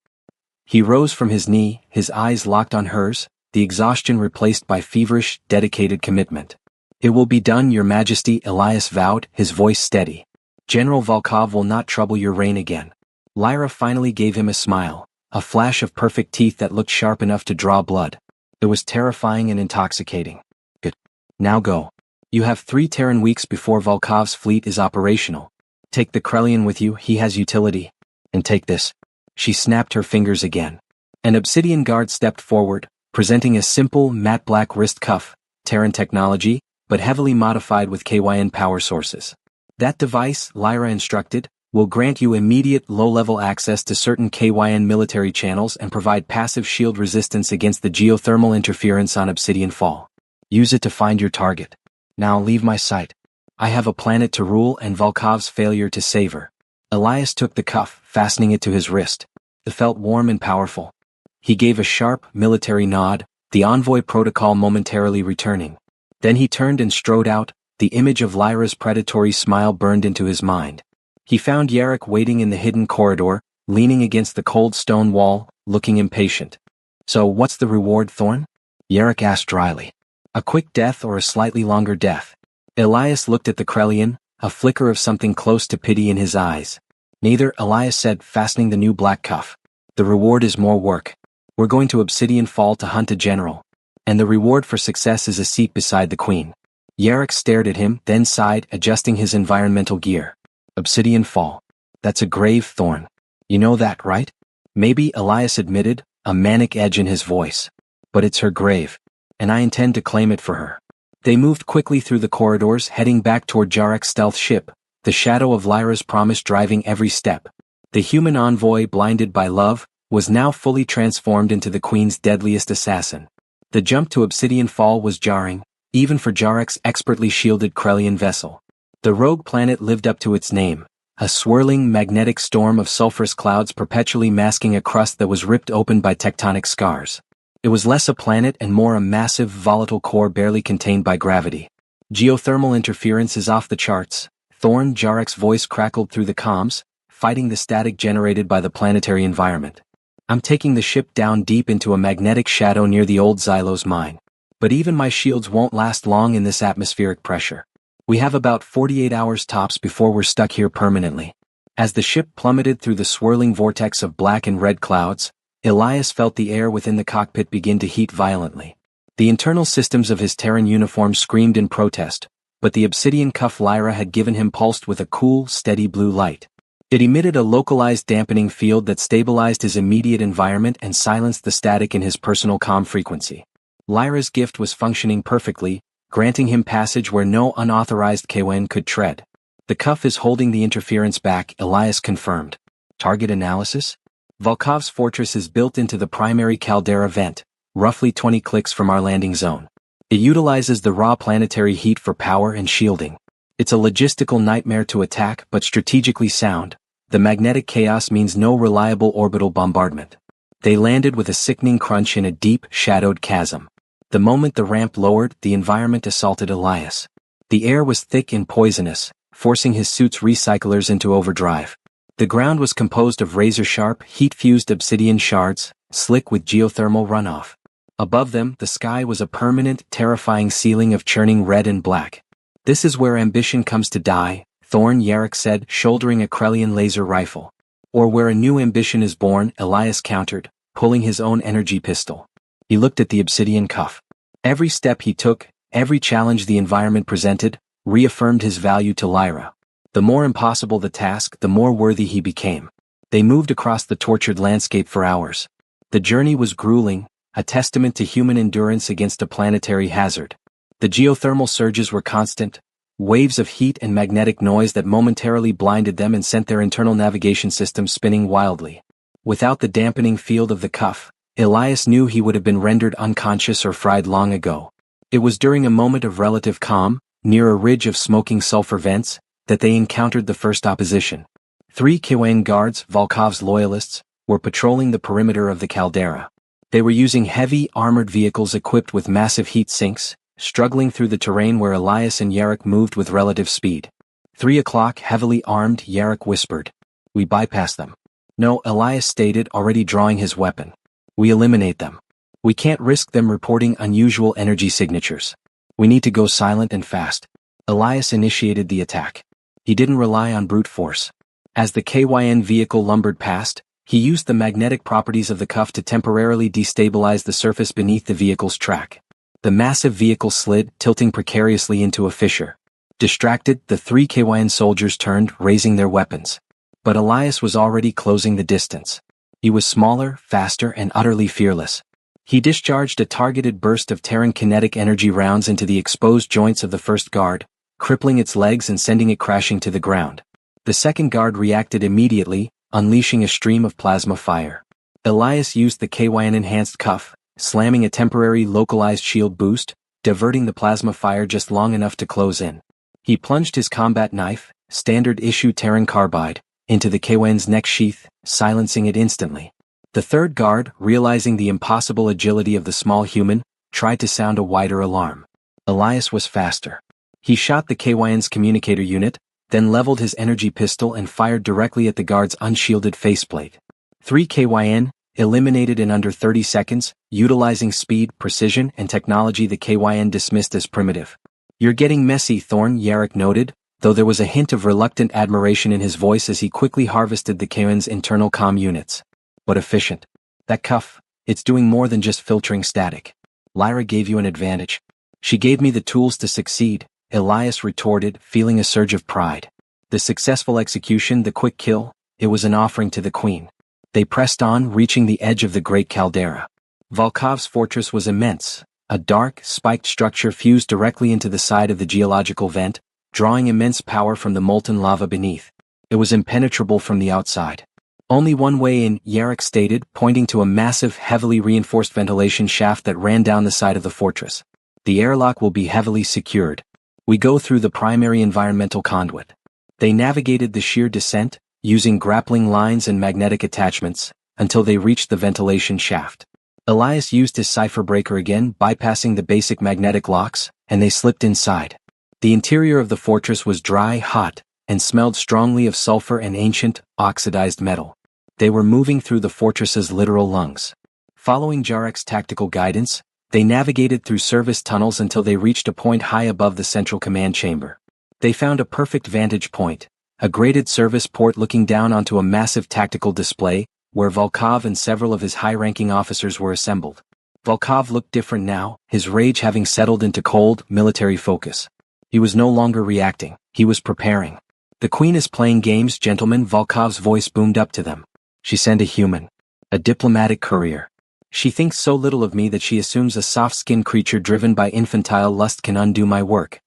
He rose from his knee, his eyes locked on hers, the exhaustion replaced by feverish, dedicated commitment. "It will be done, Your Majesty," Elias vowed, his voice steady. "General Volkov will not trouble your reign again." Lyra finally gave him a smile, a flash of perfect teeth that looked sharp enough to draw blood. It was terrifying and intoxicating. "Good. Now go. You have 3 Terran weeks before Volkov's fleet is operational. Take the Krellian with you, he has utility. And take this." She snapped her fingers again. An obsidian guard stepped forward, presenting a simple, matte black wrist cuff, Terran technology, but heavily modified with KYN power sources. "That device," Lyra instructed, "will grant you immediate low-level access to certain KYN military channels and provide passive shield resistance against the geothermal interference on Obsidian Fall. Use it to find your target. Now leave my sight. I have a planet to rule and Volkov's failure to savor." Elias took the cuff, fastening it to his wrist. It felt warm and powerful. He gave a sharp, military nod, the envoy protocol momentarily returning. Then he turned and strode out, the image of Lyra's predatory smile burned into his mind. He found Yarrick waiting in the hidden corridor, leaning against the cold stone wall, looking impatient. "So what's the reward, Thorn?" Yarrick asked dryly. "A quick death or a slightly longer death?" Elias looked at the Krellian, a flicker of something close to pity in his eyes. "Neither," Elias said, fastening the new black cuff. "The reward is more work. We're going to Obsidian Fall to hunt a general. And the reward for success is a seat beside the Queen." Yarrick stared at him, then sighed, adjusting his environmental gear. "Obsidian Fall. That's a grave, Thorn. You know that, right?" "Maybe," Elias admitted, a manic edge in his voice. "But it's her grave. And I intend to claim it for her." They moved quickly through the corridors, heading back toward Jarrek's stealth ship, the shadow of Lyra's promise driving every step. The human envoy, blinded by love, was now fully transformed into the Queen's deadliest assassin. The jump to Obsidian Fall was jarring, even for Jarrek's expertly shielded Krellian vessel. The rogue planet lived up to its name, a swirling, magnetic storm of sulfurous clouds perpetually masking a crust that was ripped open by tectonic scars. It was less a planet and more a massive, volatile core barely contained by gravity. "Geothermal interference is off the charts," Thorn, Jarrek's voice crackled through the comms, fighting the static generated by the planetary environment. "I'm taking the ship down deep into a magnetic shadow near the old Xylos mine. But even my shields won't last long in this atmospheric pressure. We have about 48 hours tops before we're stuck here permanently." As the ship plummeted through the swirling vortex of black and red clouds, Elias felt the air within the cockpit begin to heat violently. The internal systems of his Terran uniform screamed in protest, but the obsidian cuff Lyra had given him pulsed with a cool, steady blue light. It emitted a localized dampening field that stabilized his immediate environment and silenced the static in his personal comm frequency. Lyra's gift was functioning perfectly, granting him passage where no unauthorized KWN could tread. "The cuff is holding the interference back," Elias confirmed. "Target analysis?" "Volkov's fortress is built into the primary caldera vent, roughly 20 clicks from our landing zone. It utilizes the raw planetary heat for power and shielding. It's a logistical nightmare to attack but strategically sound. The magnetic chaos means no reliable orbital bombardment." They landed with a sickening crunch in a deep, shadowed chasm. The moment the ramp lowered, the environment assaulted Elias. The air was thick and poisonous, forcing his suit's recyclers into overdrive. The ground was composed of razor-sharp, heat-fused obsidian shards, slick with geothermal runoff. Above them, the sky was a permanent, terrifying ceiling of churning red and black. "This is where ambition comes to die," Thorn, Yarrick said, shouldering a Krellian laser rifle. "Or where a new ambition is born," Elias countered, pulling his own energy pistol. He looked at the obsidian cuff. Every step he took, every challenge the environment presented, reaffirmed his value to Lyra. The more impossible the task, the more worthy he became. They moved across the tortured landscape for hours. The journey was grueling, a testament to human endurance against a planetary hazard. The geothermal surges were constant, waves of heat and magnetic noise that momentarily blinded them and sent their internal navigation systems spinning wildly. Without the dampening field of the cuff, Elias knew he would have been rendered unconscious or fried long ago. It was during a moment of relative calm, near a ridge of smoking sulfur vents, that they encountered the first opposition. 3 KWN guards, Volkov's loyalists, were patrolling the perimeter of the caldera. They were using heavy, armored vehicles equipped with massive heat sinks, struggling through the terrain where Elias and Yarrick moved with relative speed. 3 o'clock, heavily armed, Yarrick whispered. We bypass them. No, Elias stated, already drawing his weapon. We eliminate them. We can't risk them reporting unusual energy signatures. We need to go silent and fast. Elias initiated the attack. He didn't rely on brute force. As the KYN vehicle lumbered past, he used the magnetic properties of the cuff to temporarily destabilize the surface beneath the vehicle's track. The massive vehicle slid, tilting precariously into a fissure. Distracted, the 3 KYN soldiers turned, raising their weapons. But Elias was already closing the distance. He was smaller, faster, and utterly fearless. He discharged a targeted burst of Terran kinetic energy rounds into the exposed joints of the first guard, crippling its legs and sending it crashing to the ground. The second guard reacted immediately, unleashing a stream of plasma fire. Elias used the KYN-enhanced cuff, slamming a temporary localized shield boost, diverting the plasma fire just long enough to close in. He plunged his combat knife, standard-issue Terran carbide, into the KYN's neck sheath, silencing it instantly. The third guard, realizing the impossible agility of the small human, tried to sound a wider alarm. Elias was faster. He shot the KYN's communicator unit, then leveled his energy pistol and fired directly at the guard's unshielded faceplate. 3 KYN, eliminated in under 30 seconds, utilizing speed, precision, and technology the KYN dismissed as primitive. You're getting messy, Thorn, Yarrick noted, though there was a hint of reluctant admiration in his voice as he quickly harvested the KYN's internal comm units. But efficient. That cuff, it's doing more than just filtering static. Lyra gave you an advantage. She gave me the tools to succeed, Elias retorted, feeling a surge of pride. The successful execution, the quick kill, it was an offering to the Queen. They pressed on, reaching the edge of the great caldera. Volkov's fortress was immense, a dark, spiked structure fused directly into the side of the geological vent, drawing immense power from the molten lava beneath. It was impenetrable from the outside. Only one way in, Yarrick stated, pointing to a massive, heavily reinforced ventilation shaft that ran down the side of the fortress. The airlock will be heavily secured. We go through the primary environmental conduit. They navigated the sheer descent, using grappling lines and magnetic attachments, until they reached the ventilation shaft. Elias used his cipher breaker again, bypassing the basic magnetic locks, and they slipped inside. The interior of the fortress was dry, hot, and smelled strongly of sulfur and ancient, oxidized metal. They were moving through the fortress's literal lungs. Following Jarrek's tactical guidance, they navigated through service tunnels until they reached a point high above the central command chamber. They found a perfect vantage point, a graded service port looking down onto a massive tactical display, where Volkov and several of his high-ranking officers were assembled. Volkov looked different now, his rage having settled into cold, military focus. He was no longer reacting, he was preparing. The Queen is playing games, gentlemen, Volkov's voice boomed up to them. She sent a human. A diplomatic courier. She thinks so little of me that she assumes a soft-skinned creature driven by infantile lust can undo my work.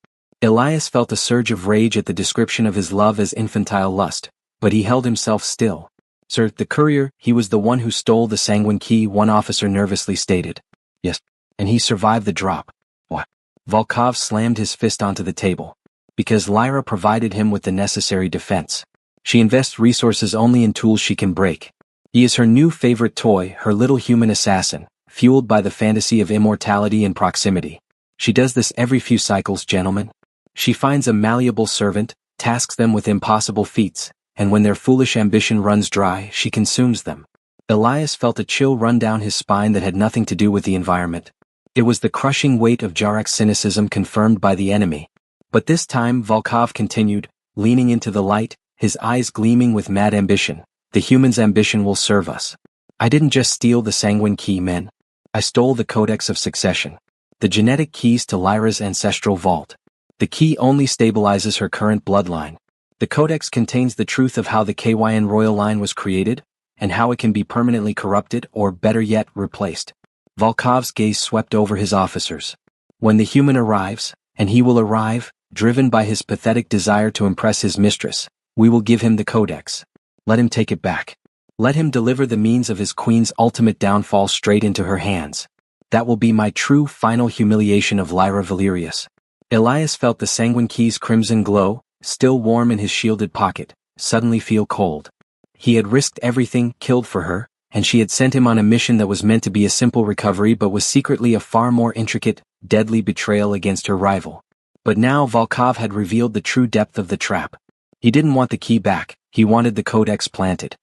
Elias felt a surge of rage at the description of his love as infantile lust, but he held himself still. Sir, the courier, he was the one who stole the sanguine key, one officer nervously stated. Yes. And he survived the drop. What? Volkov slammed his fist onto the table. Because Lyra provided him with the necessary defense. She invests resources only in tools she can break. He is her new favorite toy, her little human assassin, fueled by the fantasy of immortality and proximity. She does this every few cycles, gentlemen. She finds a malleable servant, tasks them with impossible feats, and when their foolish ambition runs dry, she consumes them. Elias felt a chill run down his spine that had nothing to do with the environment. It was the crushing weight of Jarek's cynicism confirmed by the enemy. But this time Volkov continued, leaning into the light, his eyes gleaming with mad ambition. The human's ambition will serve us. I didn't just steal the sanguine key, men. I stole the Codex of Succession. The genetic keys to Lyra's ancestral vault. The key only stabilizes her current bloodline. The Codex contains the truth of how the KYN royal line was created, and how it can be permanently corrupted or, better yet, replaced. Volkov's gaze swept over his officers. When the human arrives, and he will arrive, driven by his pathetic desire to impress his mistress, we will give him the Codex. Let him take it back. Let him deliver the means of his queen's ultimate downfall straight into her hands. That will be my true final humiliation of Lyra Valerius. Elias felt the sanguine key's crimson glow, still warm in his shielded pocket, suddenly feel cold. He had risked everything, killed for her, and she had sent him on a mission that was meant to be a simple recovery but was secretly a far more intricate, deadly betrayal against her rival. But now Volkov had revealed the true depth of the trap. He didn't want the key back, he wanted the codex planted.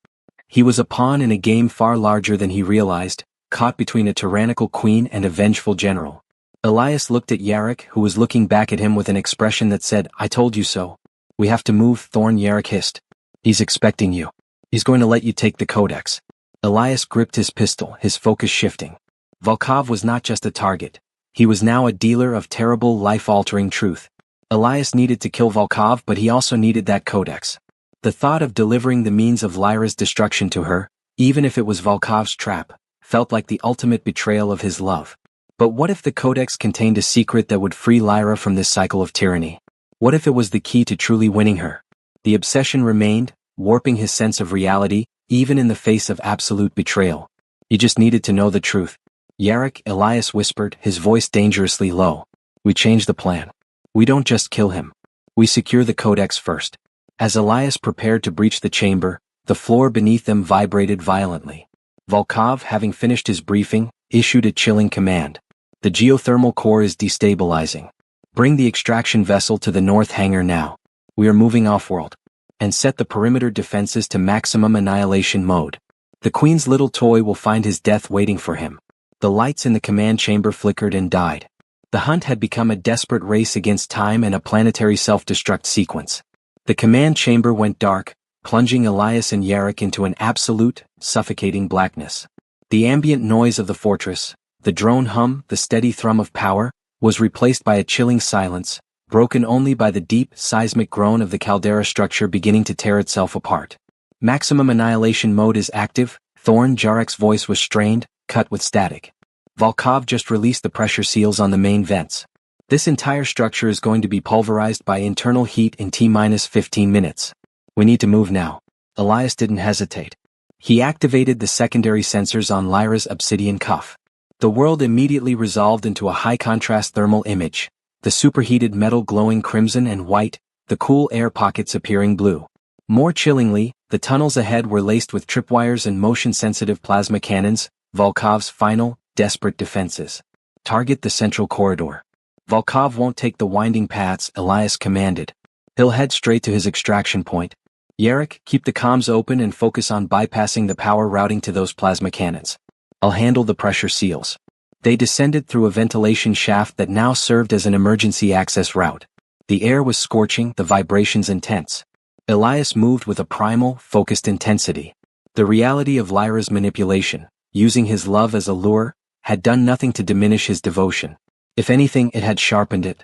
He was a pawn in a game far larger than he realized, caught between a tyrannical queen and a vengeful general. Elias looked at Yarrick, who was looking back at him with an expression that said, "I told you so." "We have to move," Thorn, Yarrick hissed. "He's expecting you. He's going to let you take the codex." Elias gripped his pistol, his focus shifting. Volkov was not just a target. He was now a dealer of terrible, life-altering truth. Elias needed to kill Volkov, but he also needed that codex. The thought of delivering the means of Lyra's destruction to her, even if it was Volkov's trap, felt like the ultimate betrayal of his love. But what if the codex contained a secret that would free Lyra from this cycle of tyranny? What if it was the key to truly winning her? The obsession remained, warping his sense of reality, even in the face of absolute betrayal. He just needed to know the truth. "Yarrick," Elias whispered, his voice dangerously low. "We change the plan. We don't just kill him. We secure the codex first." As Elias prepared to breach the chamber, the floor beneath them vibrated violently. Volkov, having finished his briefing, issued a chilling command. "The geothermal core is destabilizing. Bring the extraction vessel to the north hangar now. We are moving off-world. And set the perimeter defenses to maximum annihilation mode. The Queen's little toy will find his death waiting for him." The lights in the command chamber flickered and died. The hunt had become a desperate race against time and a planetary self-destruct sequence. The command chamber went dark, plunging Elias and Yarrick into an absolute, suffocating blackness. The ambient noise of the fortress, the drone hum, the steady thrum of power, was replaced by a chilling silence, broken only by the deep, seismic groan of the caldera structure beginning to tear itself apart. "Maximum annihilation mode is active," Thorn, Yarrick's voice was strained, cut with static. "Volkov just released the pressure seals on the main vents. This entire structure is going to be pulverized by internal heat in T-15 minutes. We need to move now." Elias didn't hesitate. He activated the secondary sensors on Lyra's obsidian cuff. The world immediately resolved into a high-contrast thermal image, the superheated metal glowing crimson and white, the cool air pockets appearing blue. More chillingly, the tunnels ahead were laced with tripwires and motion-sensitive plasma cannons, Volkov's final, desperate defenses. "Target the central corridor. Volkov won't take the winding paths," Elias commanded. "He'll head straight to his extraction point. Yarrick, keep the comms open and focus on bypassing the power routing to those plasma cannons. I'll handle the pressure seals." They descended through a ventilation shaft that now served as an emergency access route. The air was scorching, the vibrations intense. Elias moved with a primal, focused intensity. The reality of Lyra's manipulation, using his love as a lure, had done nothing to diminish his devotion. If anything, it had sharpened it.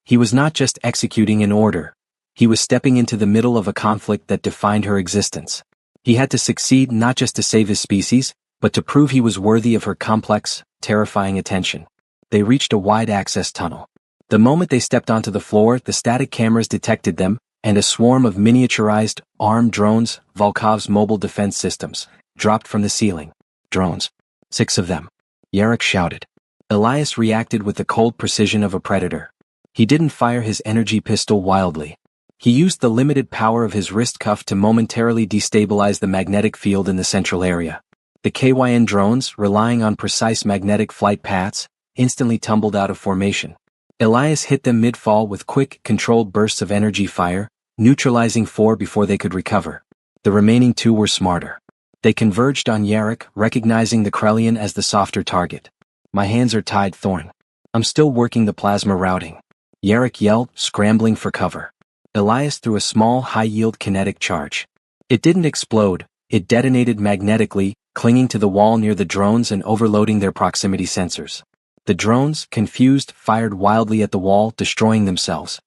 He was not just executing an order. He was stepping into the middle of a conflict that defined her existence. He had to succeed not just to save his species, but to prove he was worthy of her complex, terrifying attention. They reached a wide access tunnel. The moment they stepped onto the floor, the static cameras detected them, and a swarm of miniaturized, armed drones, Volkov's mobile defense systems, dropped from the ceiling. "Drones. 6 of them," Yarrick shouted. Elias reacted with the cold precision of a predator. He didn't fire his energy pistol wildly. He used the limited power of his wrist cuff to momentarily destabilize the magnetic field in the central area. The KYN drones, relying on precise magnetic flight paths, instantly tumbled out of formation. Elias hit them mid-fall with quick, controlled bursts of energy fire, neutralizing 4 before they could recover. The remaining 2 were smarter. They converged on Yarrick, recognizing the Krellian as the softer target. "My hands are tied, Thorn. I'm still working the plasma routing," Yarrick yelled, scrambling for cover. Elias threw a small, high-yield kinetic charge. It didn't explode, it detonated magnetically, clinging to the wall near the drones and overloading their proximity sensors. The drones, confused, fired wildly at the wall, destroying themselves.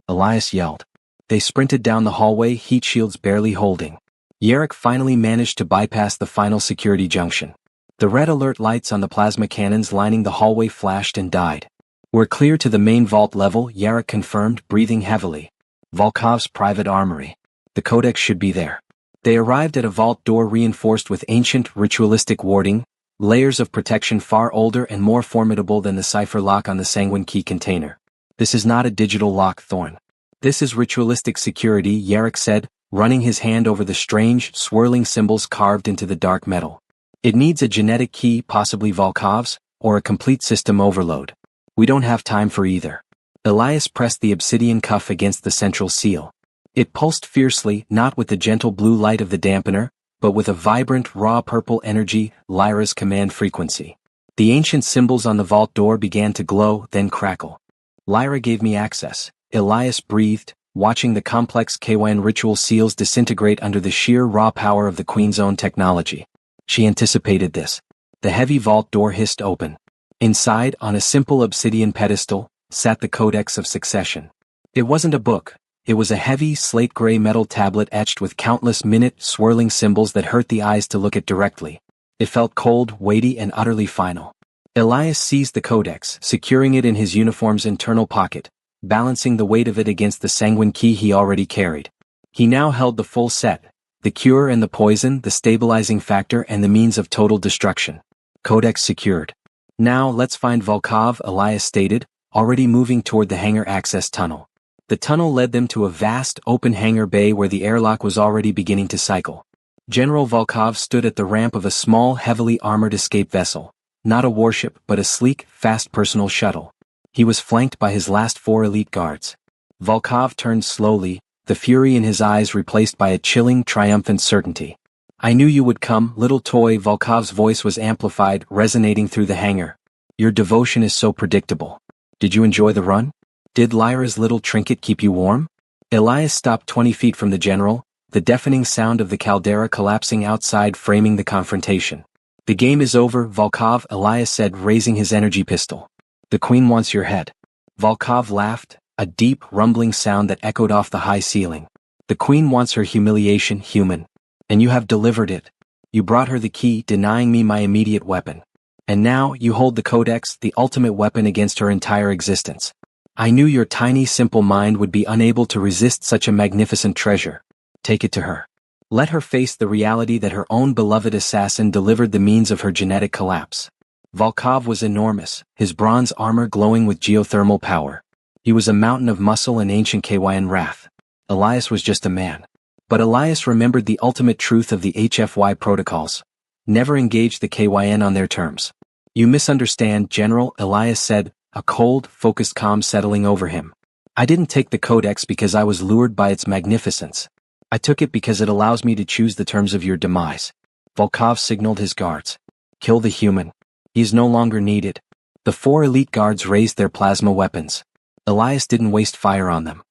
Elias yelled. They sprinted down the hallway, heat shields barely holding. Yarrick finally managed to bypass the final security junction. The red alert lights on the plasma cannons lining the hallway flashed and died. "We're clear to the main vault level," Yarrick confirmed, breathing heavily. "Volkov's private armory. The codex should be there." They arrived at a vault door reinforced with ancient, ritualistic warding, layers of protection far older and more formidable than the cipher lock on the Sanguine Key container. "This is not a digital lock, Thorn. This is ritualistic security," Yarrick said, running his hand over the strange, swirling symbols carved into the dark metal. "It needs a genetic key, possibly Volkov's, or a complete system overload. We don't have time for either. Elias pressed the obsidian cuff against the central seal. It pulsed fiercely, not with the gentle blue light of the dampener, but with a vibrant, raw purple energy, Lyra's command frequency. The ancient symbols on the vault door began to glow, then crackle. Lyra gave me access, Elias breathed, watching the complex KYN ritual seals disintegrate under the sheer raw power of the Queen's own technology. She anticipated this. The heavy vault door hissed open. Inside, on a simple obsidian pedestal, sat the Codex of Succession. It wasn't a book. It was a heavy, slate-gray metal tablet etched with countless minute, swirling symbols that hurt the eyes to look at directly. It felt cold, weighty, and utterly final. Elias seized the Codex, securing it in his uniform's internal pocket, balancing the weight of it against the sanguine key he already carried. He now held the full set, the cure and the poison, the stabilizing factor and the means of total destruction. Codex secured. Now let's find Volkov, Elias stated, already moving toward the hangar access tunnel. The tunnel led them to a vast, open hangar bay where the airlock was already beginning to cycle. General Volkov stood at the ramp of a small, heavily armored escape vessel. Not a warship, but a sleek, fast personal shuttle. He was flanked by his last 4 elite guards. Volkov turned slowly, the fury in his eyes replaced by a chilling, triumphant certainty. I knew you would come, little toy. Volkov's voice was amplified, resonating through the hangar. Your devotion is so predictable. Did you enjoy the run? Did Lyra's little trinket keep you warm? Elias stopped 20 feet from the general, the deafening sound of the caldera collapsing outside framing the confrontation. The game is over, Volkov, Elias said, raising his energy pistol. The Queen wants your head. Volkov laughed, a deep, rumbling sound that echoed off the high ceiling. The Queen wants her humiliation, human. And you have delivered it. You brought her the key, denying me my immediate weapon. And now, you hold the Codex, the ultimate weapon against her entire existence. I knew your tiny, simple mind would be unable to resist such a magnificent treasure. Take it to her. Let her face the reality that her own beloved assassin delivered the means of her genetic collapse. Volkov was enormous, his bronze armor glowing with geothermal power. He was a mountain of muscle and ancient KYN wrath. Elias was just a man. But Elias remembered the ultimate truth of the HFY protocols. Never engage the KYN on their terms. You misunderstand, General, Elias said, a cold, focused calm settling over him. I didn't take the Codex because I was lured by its magnificence. I took it because it allows me to choose the terms of your demise. Volkov signaled his guards. Kill the human. He is no longer needed. The 4 elite guards raised their plasma weapons. Elias didn't waste fire on them.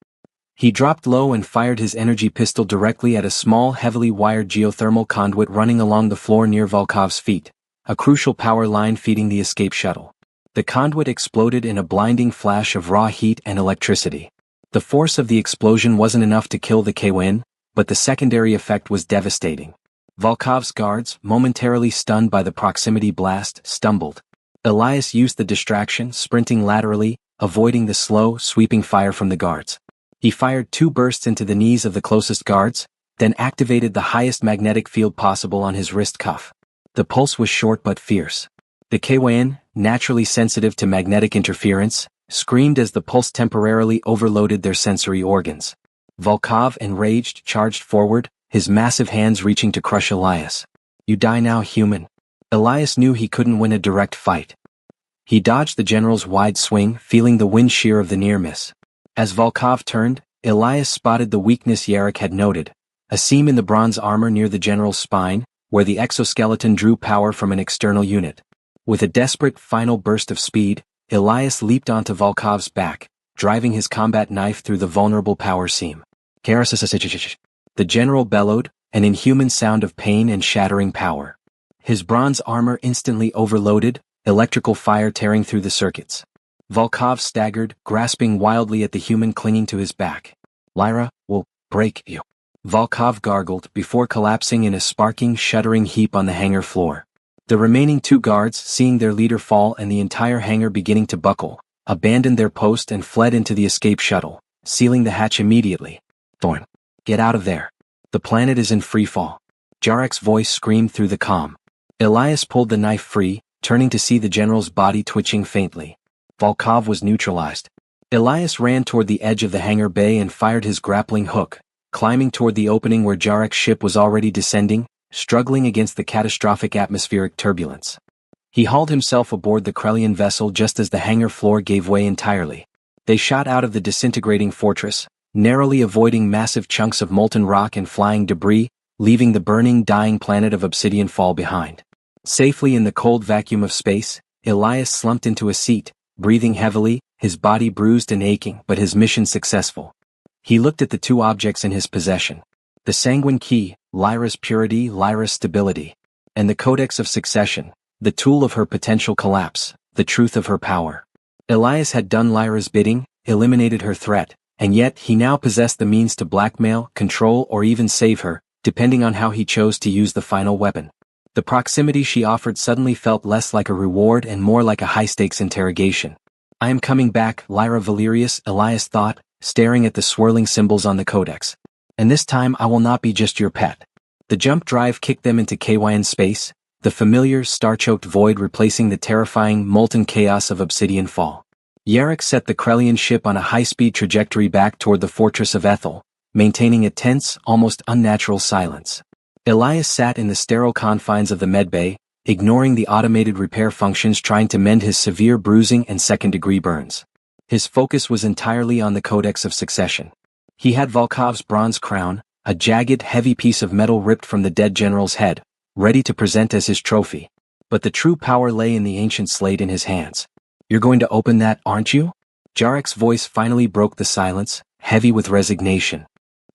He dropped low and fired his energy pistol directly at a small, heavily wired geothermal conduit running along the floor near Volkov's feet, a crucial power line feeding the escape shuttle. The conduit exploded in a blinding flash of raw heat and electricity. The force of the explosion wasn't enough to kill the KWIN, but the secondary effect was devastating. Volkov's guards, momentarily stunned by the proximity blast, stumbled. Elias used the distraction, sprinting laterally, avoiding the slow, sweeping fire from the guards. He fired 2 bursts into the knees of the closest guards, then activated the highest magnetic field possible on his wrist cuff. The pulse was short but fierce. The KWN, naturally sensitive to magnetic interference, screamed as the pulse temporarily overloaded their sensory organs. Volkov, enraged, charged forward, his massive hands reaching to crush Elias. You die now, human. Elias knew he couldn't win a direct fight. He dodged the general's wide swing, feeling the wind shear of the near miss. As Volkov turned, Elias spotted the weakness Yarrick had noted, a seam in the bronze armor near the general's spine, where the exoskeleton drew power from an external unit. With a desperate final burst of speed, Elias leaped onto Volkov's back, driving his combat knife through the vulnerable power seam. The general bellowed, an inhuman sound of pain and shattering power. His bronze armor instantly overloaded, electrical fire tearing through the circuits. Volkov staggered, grasping wildly at the human clinging to his back. Lyra will break you. Volkov gargled before collapsing in a sparking, shuddering heap on the hangar floor. The remaining 2 guards, seeing their leader fall and the entire hangar beginning to buckle, abandoned their post and fled into the escape shuttle, sealing the hatch immediately. Thorn, get out of there. The planet is in free fall. Jarek's voice screamed through the comm. Elias pulled the knife free, turning to see the general's body twitching faintly. Volkov was neutralized. Elias ran toward the edge of the hangar bay and fired his grappling hook, climbing toward the opening where Jarek's ship was already descending, struggling against the catastrophic atmospheric turbulence. He hauled himself aboard the Krellian vessel just as the hangar floor gave way entirely. They shot out of the disintegrating fortress, narrowly avoiding massive chunks of molten rock and flying debris, leaving the burning, dying planet of Obsidian Fall behind. Safely in the cold vacuum of space, Elias slumped into a seat, breathing heavily, his body bruised and aching but his mission successful. He looked at the two objects in his possession. The Sanguine Key, Lyra's purity, Lyra's stability. And the Codex of Succession, the tool of her potential collapse, the truth of her power. Elias had done Lyra's bidding, eliminated her threat, and yet he now possessed the means to blackmail, control or even save her, depending on how he chose to use the final weapon. The proximity she offered suddenly felt less like a reward and more like a high-stakes interrogation. I am coming back, Lyra Valerius, Elias thought, staring at the swirling symbols on the codex. And this time I will not be just your pet. The jump drive kicked them into KYN space, the familiar, star-choked void replacing the terrifying, molten chaos of Obsidian Fall. Yarrick set the Krellian ship on a high-speed trajectory back toward the fortress of Ethel, maintaining a tense, almost unnatural silence. Elias sat in the sterile confines of the medbay, ignoring the automated repair functions trying to mend his severe bruising and second-degree burns. His focus was entirely on the Codex of Succession. He had Volkov's bronze crown, a jagged, heavy piece of metal ripped from the dead general's head, ready to present as his trophy. But the true power lay in the ancient slate in his hands. You're going to open that, aren't you? Jarrek's voice finally broke the silence, heavy with resignation.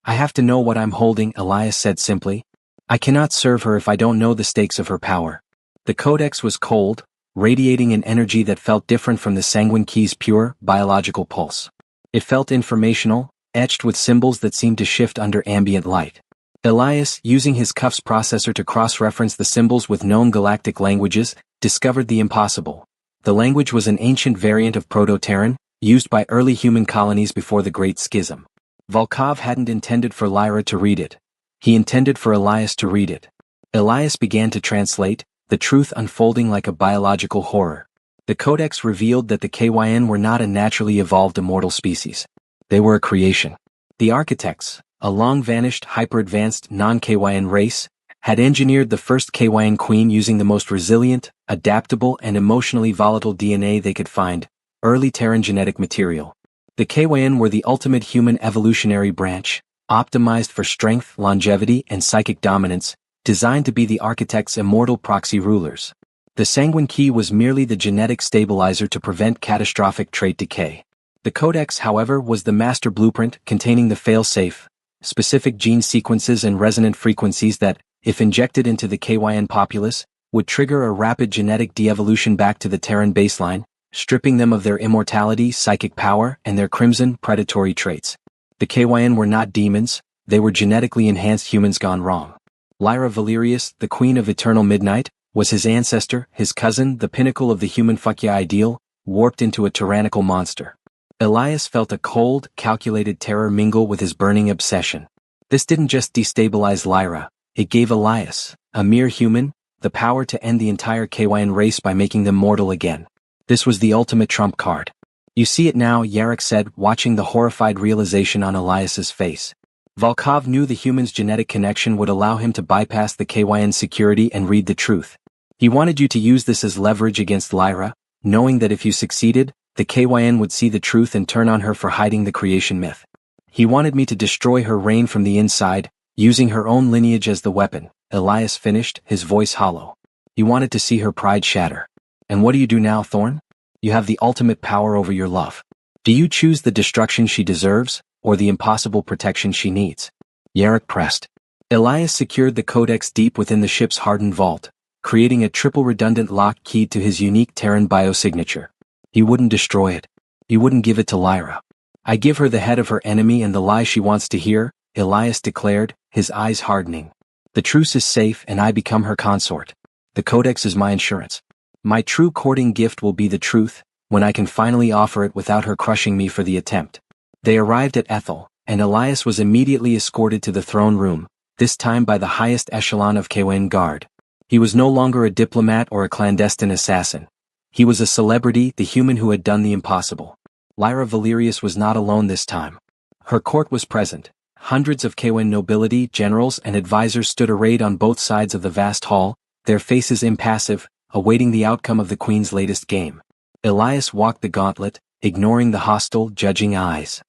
I have to know what I'm holding, Elias said simply. I cannot serve her if I don't know the stakes of her power. The codex was cold, radiating an energy that felt different from the Sanguine Key's pure, biological pulse. It felt informational, etched with symbols that seemed to shift under ambient light. Elias, using his cuff's processor to cross-reference the symbols with known galactic languages, discovered the impossible. The language was an ancient variant of Proto-Terran, used by early human colonies before the Great Schism. Volkov hadn't intended for Lyra to read it. He intended for Elias to read it. Elias began to translate, the truth unfolding like a biological horror. The Codex revealed that the KYN were not a naturally evolved immortal species. They were a creation. The architects, a long-vanished, hyper-advanced non-KYN race, had engineered the first KYN queen using the most resilient, adaptable and emotionally volatile DNA they could find, early Terran genetic material. The KYN were the ultimate human evolutionary branch, optimized for strength, longevity and psychic dominance, designed to be the architect's immortal proxy rulers. The Sanguine Key was merely the genetic stabilizer to prevent catastrophic trait decay. The Codex, however, was the master blueprint containing the fail-safe, specific gene sequences and resonant frequencies that, if injected into the KYN populace, would trigger a rapid genetic de-evolution back to the Terran baseline, stripping them of their immortality, psychic power, and their crimson, predatory traits. The KYN were not demons, they were genetically enhanced humans gone wrong. Lyra Valerius, the Queen of Eternal Midnight, was his ancestor, his cousin, the pinnacle of the human fuckia ideal, warped into a tyrannical monster. Elias felt a cold, calculated terror mingle with his burning obsession. This didn't just destabilize Lyra, it gave Elias, a mere human, the power to end the entire KYN race by making them mortal again. This was the ultimate trump card. You see it now, Yarrick said, watching the horrified realization on Elias's face. Volkov knew the human's genetic connection would allow him to bypass the KYN security and read the truth. He wanted you to use this as leverage against Lyra, knowing that if you succeeded, the KYN would see the truth and turn on her for hiding the creation myth. He wanted me to destroy her reign from the inside, using her own lineage as the weapon, Elias finished, his voice hollow. He wanted to see her pride shatter. And what do you do now, Thorn? You have the ultimate power over your love. Do you choose the destruction she deserves, or the impossible protection she needs? Yarrick pressed. Elias secured the codex deep within the ship's hardened vault, creating a triple redundant lock keyed to his unique Terran biosignature. He wouldn't destroy it. He wouldn't give it to Lyra. I give her the head of her enemy and the lie she wants to hear, Elias declared, his eyes hardening. The truce is safe and I become her consort. The codex is my insurance. My true courting gift will be the truth, when I can finally offer it without her crushing me for the attempt. They arrived at Ethel, and Elias was immediately escorted to the throne room, this time by the highest echelon of KYN Guard. He was no longer a diplomat or a clandestine assassin. He was a celebrity, the human who had done the impossible. Lyra Valerius was not alone this time. Her court was present. Hundreds of KYN nobility, generals, and advisors stood arrayed on both sides of the vast hall, their faces impassive, awaiting the outcome of the Queen's latest game. Elias walked the gauntlet, ignoring the hostile, judging eyes.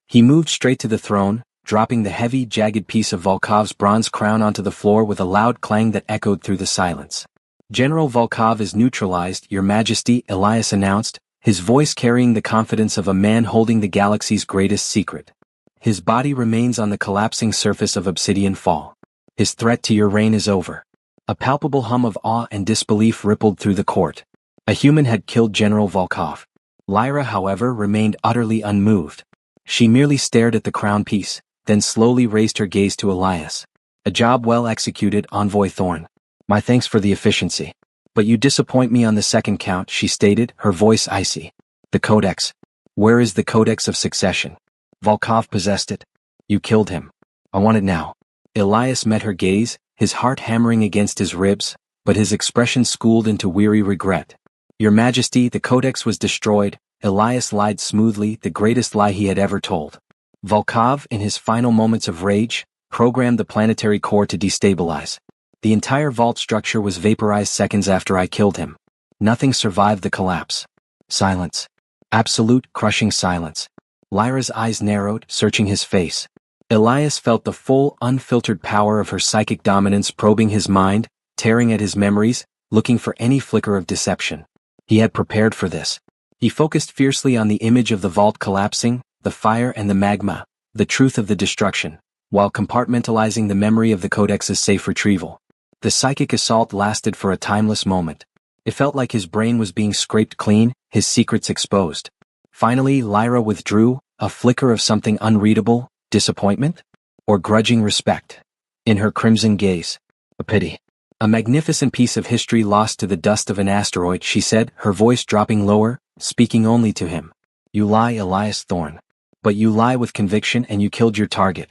He moved straight to the throne, dropping the heavy, jagged piece of Volkov's bronze crown onto the floor with a loud clang that echoed through the silence. "General Volkov is neutralized, Your Majesty," Elias announced, his voice carrying the confidence of a man holding the galaxy's greatest secret. "His body remains on the collapsing surface of Obsidian Fall. His threat to your reign is over." A palpable hum of awe and disbelief rippled through the court. A human had killed General Volkov. Lyra, however, remained utterly unmoved. She merely stared at the crown piece, then slowly raised her gaze to Elias. "A job well executed, Envoy Thorn. My thanks for the efficiency. But you disappoint me on the second count," she stated, her voice icy. "The Codex. Where is the Codex of Succession? Volkov possessed it. You killed him. I want it now." Elias met her gaze, his heart hammering against his ribs, but his expression schooled into weary regret. "Your Majesty, the Codex was destroyed," Elias lied smoothly, the greatest lie he had ever told. "Volkov, in his final moments of rage, programmed the planetary core to destabilize. The entire vault structure was vaporized seconds after I killed him. Nothing survived the collapse." Silence. Absolute, crushing silence. Lyra's eyes narrowed, searching his face. Elias felt the full, unfiltered power of her psychic dominance probing his mind, tearing at his memories, looking for any flicker of deception. He had prepared for this. He focused fiercely on the image of the vault collapsing, the fire and the magma, the truth of the destruction, while compartmentalizing the memory of the Codex's safe retrieval. The psychic assault lasted for a timeless moment. It felt like his brain was being scraped clean, his secrets exposed. Finally, Lyra withdrew, a flicker of something unreadable, disappointment? Or grudging respect? In her crimson gaze. "A pity. A magnificent piece of history lost to the dust of an asteroid," she said, her voice dropping lower, speaking only to him. "You lie, Elias Thorn. But you lie with conviction and you killed your target.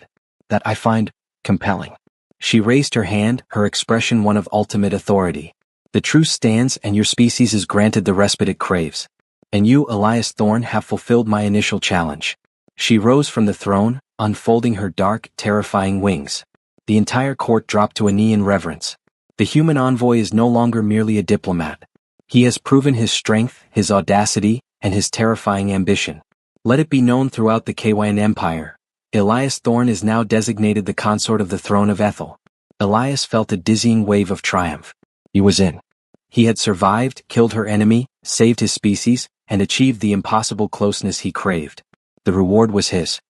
That I find compelling." She raised her hand, her expression one of ultimate authority. "The truth stands and your species is granted the respite it craves. And you, Elias Thorn, have fulfilled my initial challenge." She rose from the throne, unfolding her dark, terrifying wings. The entire court dropped to a knee in reverence. The human envoy is no longer merely a diplomat. He has proven his strength, his audacity, and his terrifying ambition. Let it be known throughout the Kyn Empire. Elias Thorn is now designated the consort of the throne of Ethel. Elias felt a dizzying wave of triumph. He was in. He had survived, killed her enemy, saved his species, and achieved the impossible closeness he craved. The reward was his.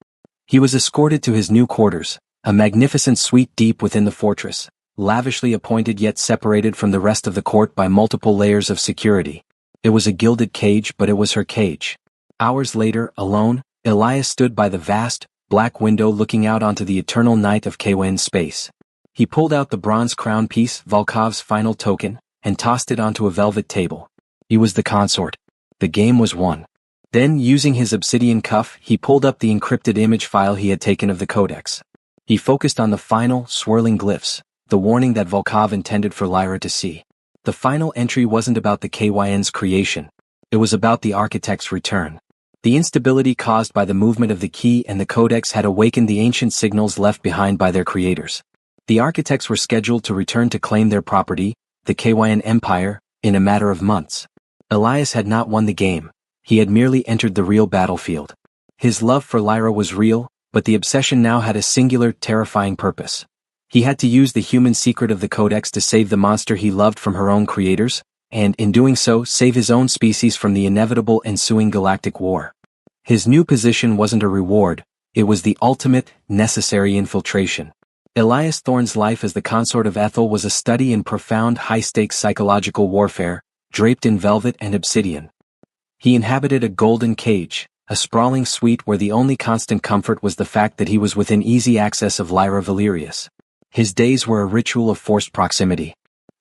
He was escorted to his new quarters, a magnificent suite deep within the fortress, lavishly appointed yet separated from the rest of the court by multiple layers of security. It was a gilded cage, but it was her cage. Hours later, alone, Elias stood by the vast, black window looking out onto the eternal night of Kyn space. He pulled out the bronze crown piece, Volkov's final token, and tossed it onto a velvet table. He was the consort. The game was won. Then, using his obsidian cuff, he pulled up the encrypted image file he had taken of the Codex. He focused on the final, swirling glyphs, the warning that Volkov intended for Lyra to see. The final entry wasn't about the Kyn's creation. It was about the architect's return. The instability caused by the movement of the key and the Codex had awakened the ancient signals left behind by their creators. The architects were scheduled to return to claim their property, the Kyn Empire, in a matter of months. Elias had not won the game. He had merely entered the real battlefield. His love for Lyra was real, but the obsession now had a singular, terrifying purpose. He had to use the human secret of the Codex to save the monster he loved from her own creators, and, in doing so, save his own species from the inevitable ensuing galactic war. His new position wasn't a reward, it was the ultimate, necessary infiltration. Elias Thorn's life as the consort of Ethel was a study in profound, high-stakes psychological warfare, draped in velvet and obsidian. He inhabited a golden cage, a sprawling suite where the only constant comfort was the fact that he was within easy access of Lyra Valerius. His days were a ritual of forced proximity.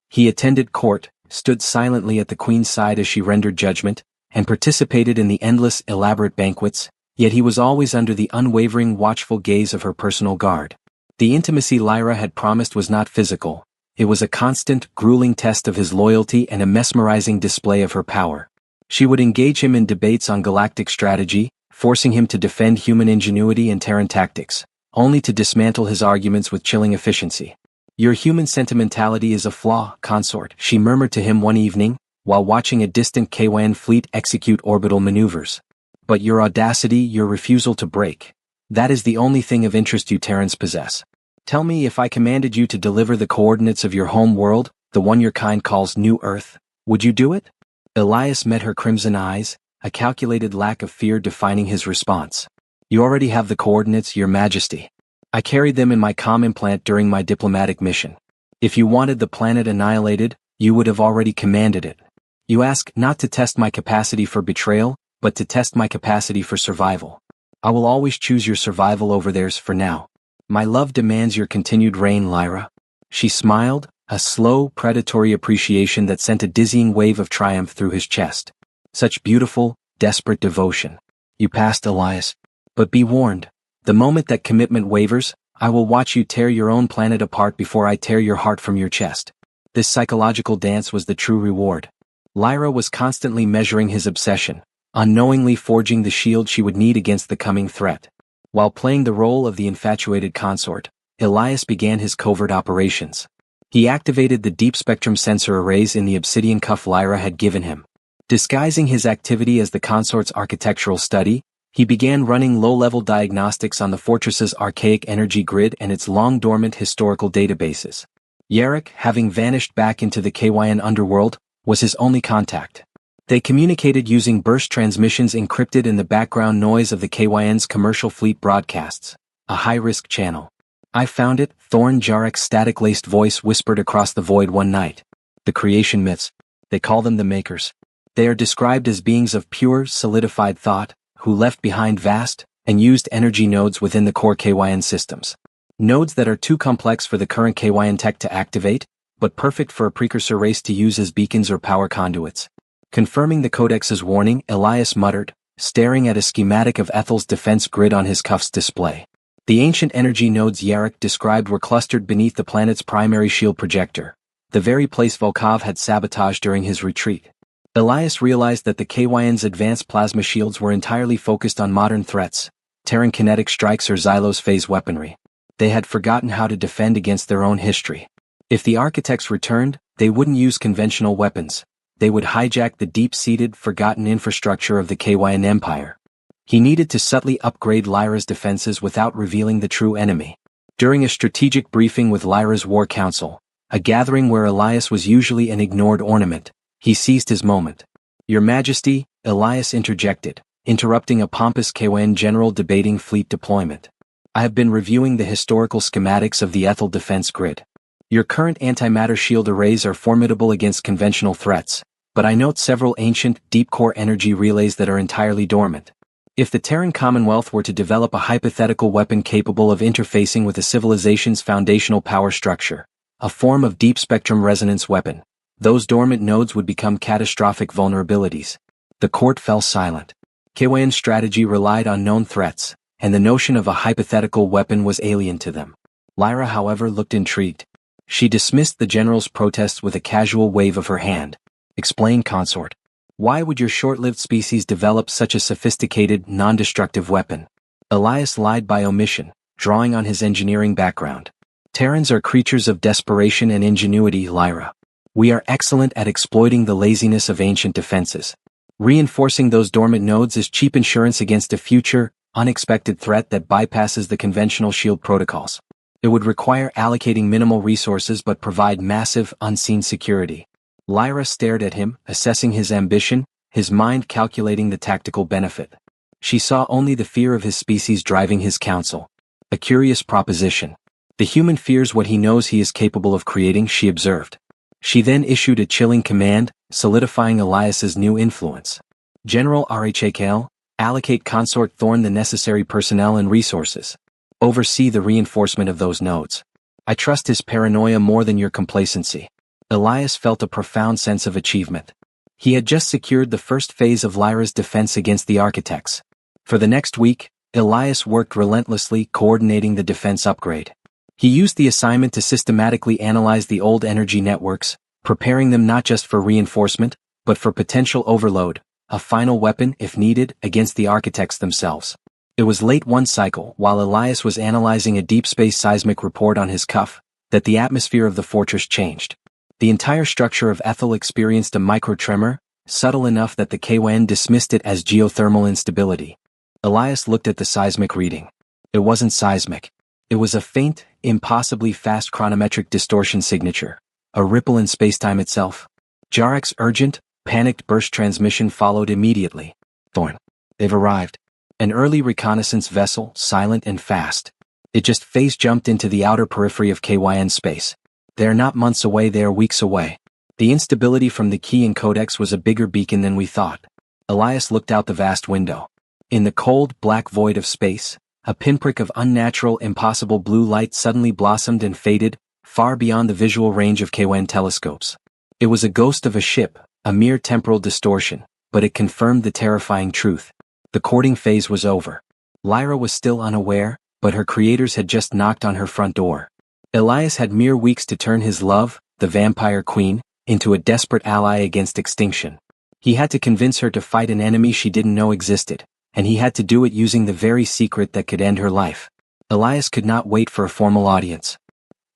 He attended court, stood silently at the Queen's side as she rendered judgment, and participated in the endless, elaborate banquets, yet he was always under the unwavering, watchful gaze of her personal guard. The intimacy Lyra had promised was not physical. It was a constant, grueling test of his loyalty and a mesmerizing display of her power. She would engage him in debates on galactic strategy, forcing him to defend human ingenuity and Terran tactics, only to dismantle his arguments with chilling efficiency. Your human sentimentality is a flaw, consort, she murmured to him one evening, while watching a distant KYN fleet execute orbital maneuvers. But your audacity, your refusal to break. That is the only thing of interest you Terrans possess. Tell me, if I commanded you to deliver the coordinates of your home world, the one your kind calls New Earth, would you do it? Elias met her crimson eyes, a calculated lack of fear defining his response. You already have the coordinates, Your Majesty. I carried them in my comm implant during my diplomatic mission. If you wanted the planet annihilated, you would have already commanded it. You ask not to test my capacity for betrayal, but to test my capacity for survival. I will always choose your survival over theirs for now. My love demands your continued reign, Lyra. She smiled, a slow, predatory appreciation that sent a dizzying wave of triumph through his chest. Such beautiful, desperate devotion. You passed, Elias. But be warned. The moment that commitment wavers, I will watch you tear your own planet apart before I tear your heart from your chest. This psychological dance was the true reward. Lyra was constantly measuring his obsession, unknowingly forging the shield she would need against the coming threat. While playing the role of the infatuated consort, Elias began his covert operations. He activated the deep-spectrum sensor arrays in the obsidian cuff Lyra had given him. Disguising his activity as the consort's architectural study, he began running low-level diagnostics on the fortress's archaic energy grid and its long-dormant historical databases. Yarrick, having vanished back into the KYN underworld, was his only contact. They communicated using burst transmissions encrypted in the background noise of the KYN's commercial fleet broadcasts, a high-risk channel. I found it, Thorn Jarrek's static-laced voice whispered across the void one night. The creation myths. They call them the Makers. They are described as beings of pure, solidified thought, who left behind vast and used energy nodes within the core KYN systems. Nodes that are too complex for the current KYN tech to activate, but perfect for a precursor race to use as beacons or power conduits. Confirming the Codex's warning, Elias muttered, staring at a schematic of Ethel's defense grid on his cuff's display. The ancient energy nodes Yarrick described were clustered beneath the planet's primary shield projector, the very place Volkov had sabotaged during his retreat. Elias realized that the KYN's advanced plasma shields were entirely focused on modern threats, Terran kinetic strikes or Xylos phase weaponry. They had forgotten how to defend against their own history. If the architects returned, they wouldn't use conventional weapons. They would hijack the deep-seated, forgotten infrastructure of the KYN Empire. He needed to subtly upgrade Lyra's defenses without revealing the true enemy. During a strategic briefing with Lyra's War Council, a gathering where Elias was usually an ignored ornament, he seized his moment. Your Majesty, Elias interjected, interrupting a pompous KYN general debating fleet deployment. I have been reviewing the historical schematics of the Ethel defense grid. Your current antimatter shield arrays are formidable against conventional threats, but I note several ancient, deep-core energy relays that are entirely dormant. If the Terran Commonwealth were to develop a hypothetical weapon capable of interfacing with a civilization's foundational power structure, a form of deep-spectrum resonance weapon, those dormant nodes would become catastrophic vulnerabilities. The court fell silent. KYN's strategy relied on known threats, and the notion of a hypothetical weapon was alien to them. Lyra, however, looked intrigued. She dismissed the general's protests with a casual wave of her hand. Explain, consort. Why would your short-lived species develop such a sophisticated, non-destructive weapon? Elias lied by omission, drawing on his engineering background. Terrans are creatures of desperation and ingenuity, Lyra. We are excellent at exploiting the laziness of ancient defenses. Reinforcing those dormant nodes is cheap insurance against a future, unexpected threat that bypasses the conventional shield protocols. It would require allocating minimal resources but provide massive, unseen security. Lyra stared at him, assessing his ambition, his mind calculating the tactical benefit. She saw only the fear of his species driving his counsel. A curious proposition. The human fears what he knows he is capable of creating, she observed. She then issued a chilling command, solidifying Elias's new influence. General RHAKL, allocate Consort Thorn the necessary personnel and resources. Oversee the reinforcement of those nodes. I trust his paranoia more than your complacency. Elias felt a profound sense of achievement. He had just secured the first phase of Lyra's defense against the architects. For the next week, Elias worked relentlessly coordinating the defense upgrade. He used the assignment to systematically analyze the old energy networks, preparing them not just for reinforcement, but for potential overload, a final weapon, if needed, against the architects themselves. It was late one cycle, while Elias was analyzing a deep space seismic report on his cuff, that the atmosphere of the fortress changed. The entire structure of Ethel experienced a micro-tremor, subtle enough that the KYN dismissed it as geothermal instability. Elias looked at the seismic reading. It wasn't seismic. It was a faint, impossibly fast chronometric distortion signature, a ripple in spacetime itself. Jarek's urgent, panicked burst transmission followed immediately. Thorn. They've arrived. An early reconnaissance vessel, silent and fast. It just phase-jumped into the outer periphery of KYN space. They are not months away, they are weeks away. The instability from the key and codex was a bigger beacon than we thought. Elias looked out the vast window. In the cold, black void of space, a pinprick of unnatural, impossible blue light suddenly blossomed and faded, far beyond the visual range of KYN telescopes. It was a ghost of a ship, a mere temporal distortion, but it confirmed the terrifying truth. The courting phase was over. Lyra was still unaware, but her creators had just knocked on her front door. Elias had mere weeks to turn his love, the vampire queen, into a desperate ally against extinction. He had to convince her to fight an enemy she didn't know existed, and he had to do it using the very secret that could end her life. Elias could not wait for a formal audience.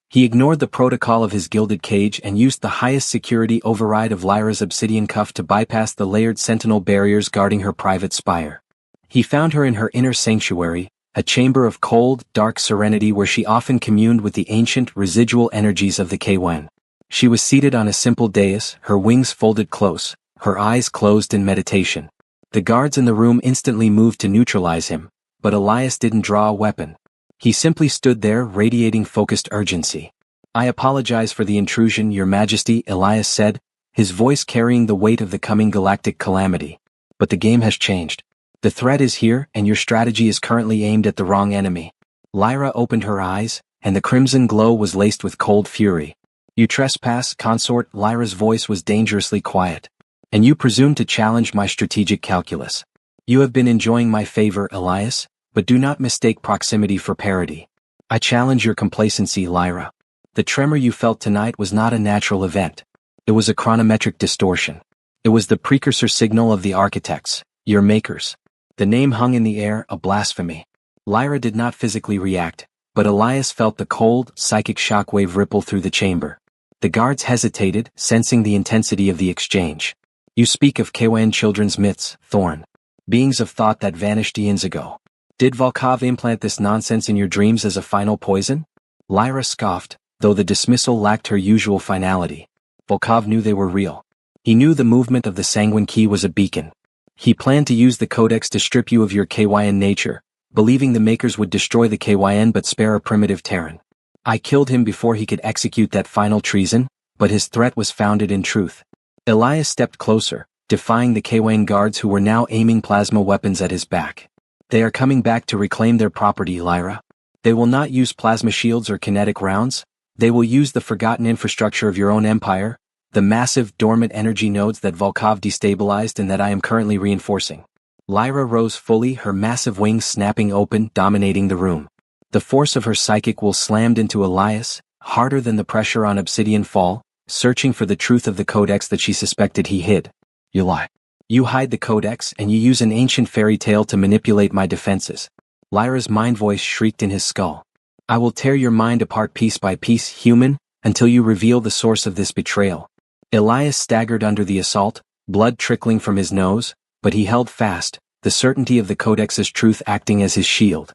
He ignored the protocol of his gilded cage and used the highest security override of Lyra's obsidian cuff to bypass the layered sentinel barriers guarding her private spire. He found her in her inner sanctuary, a chamber of cold, dark serenity where she often communed with the ancient, residual energies of the KYN. She was seated on a simple dais, her wings folded close, her eyes closed in meditation. The guards in the room instantly moved to neutralize him, but Elias didn't draw a weapon. He simply stood there, radiating focused urgency. "I apologize for the intrusion, Your Majesty," Elias said, his voice carrying the weight of the coming galactic calamity. "But the game has changed. The threat is here, and your strategy is currently aimed at the wrong enemy." Lyra opened her eyes, and the crimson glow was laced with cold fury. "You trespass, consort," Lyra's voice was dangerously quiet. "And you presume to challenge my strategic calculus. You have been enjoying my favor, Elias, but do not mistake proximity for parity. I challenge your complacency, Lyra. The tremor you felt tonight was not a natural event. It was a chronometric distortion. It was the precursor signal of the architects, your makers. The name hung in the air, a blasphemy." Lyra did not physically react, but Elias felt the cold, psychic shockwave ripple through the chamber. The guards hesitated, sensing the intensity of the exchange. "You speak of KYN children's myths, Thorn. Beings of thought that vanished eons ago. Did Volkov implant this nonsense in your dreams as a final poison?" Lyra scoffed, though the dismissal lacked her usual finality. Volkov knew they were real. He knew the movement of the sanguine key was a beacon. He planned to use the codex to strip you of your KYN nature, believing the makers would destroy the KYN but spare a primitive Terran. I killed him before he could execute that final treason, but his threat was founded in truth. Elias stepped closer, defying the KYN guards who were now aiming plasma weapons at his back. "They are coming back to reclaim their property, Lyra. They will not use plasma shields or kinetic rounds. They will use the forgotten infrastructure of your own empire, the massive, dormant energy nodes that Volkov destabilized and that I am currently reinforcing." Lyra rose fully, her massive wings snapping open, dominating the room. The force of her psychic will slammed into Elias, harder than the pressure on obsidian fall, searching for the truth of the codex that she suspected he hid. "You lie. You hide the codex and you use an ancient fairy tale to manipulate my defenses." Lyra's mind voice shrieked in his skull. "I will tear your mind apart piece by piece, human, until you reveal the source of this betrayal." Elias staggered under the assault, blood trickling from his nose, but he held fast, the certainty of the codex's truth acting as his shield.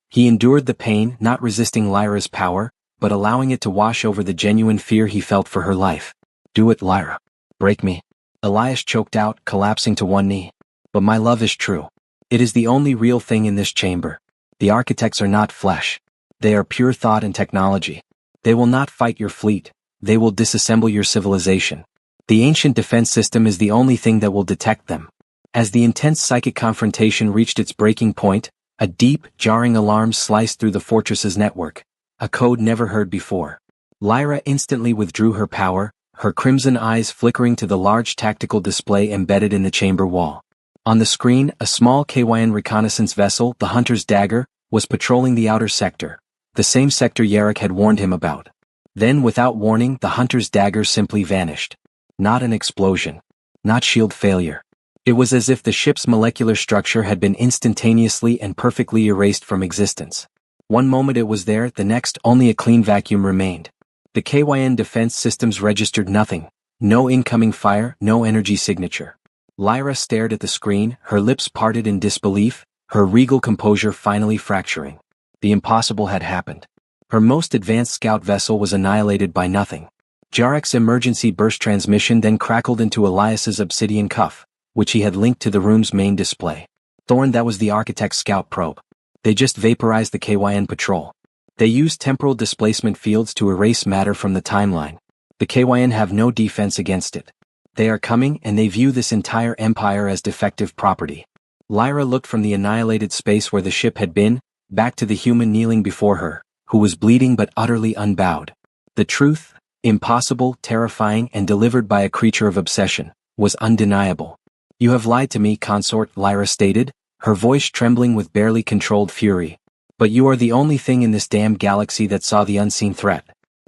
He endured the pain, not resisting Lyra's power, but allowing it to wash over the genuine fear he felt for her life. "Do it, Lyra. Break me." Elias choked out, collapsing to one knee. "But my love is true. It is the only real thing in this chamber. The architects are not flesh. They are pure thought and technology. They will not fight your fleet. They will disassemble your civilization. The ancient defense system is the only thing that will detect them." As the intense psychic confrontation reached its breaking point, a deep, jarring alarm sliced through the fortress's network, a code never heard before. Lyra instantly withdrew her power, her crimson eyes flickering to the large tactical display embedded in the chamber wall. On the screen, a small KYN reconnaissance vessel, the Hunter's Dagger, was patrolling the outer sector, the same sector Yarek had warned him about. Then, without warning, the Hunter's Dagger simply vanished. Not an explosion. Not shield failure. It was as if the ship's molecular structure had been instantaneously and perfectly erased from existence. One moment it was there, the next only a clean vacuum remained. The KYN defense systems registered nothing. No incoming fire, no energy signature. Lyra stared at the screen, her lips parted in disbelief, her regal composure finally fracturing. The impossible had happened. Her most advanced scout vessel was annihilated by nothing. Jarek's emergency burst transmission then crackled into Elias's obsidian cuff, which he had linked to the room's main display. Thorn, that was the Architect's scout probe. They just vaporized the KYN patrol. They used temporal displacement fields to erase matter from the timeline. The KYN have no defense against it. They are coming and they view this entire empire as defective property. Lyra looked from the annihilated space where the ship had been, back to the human kneeling before her, who was bleeding but utterly unbowed. The truth, impossible, terrifying, and delivered by a creature of obsession, was undeniable. "You have lied to me, consort," Lyra stated, her voice trembling with barely controlled fury. "But you are the only thing in this damned galaxy that saw the unseen threat."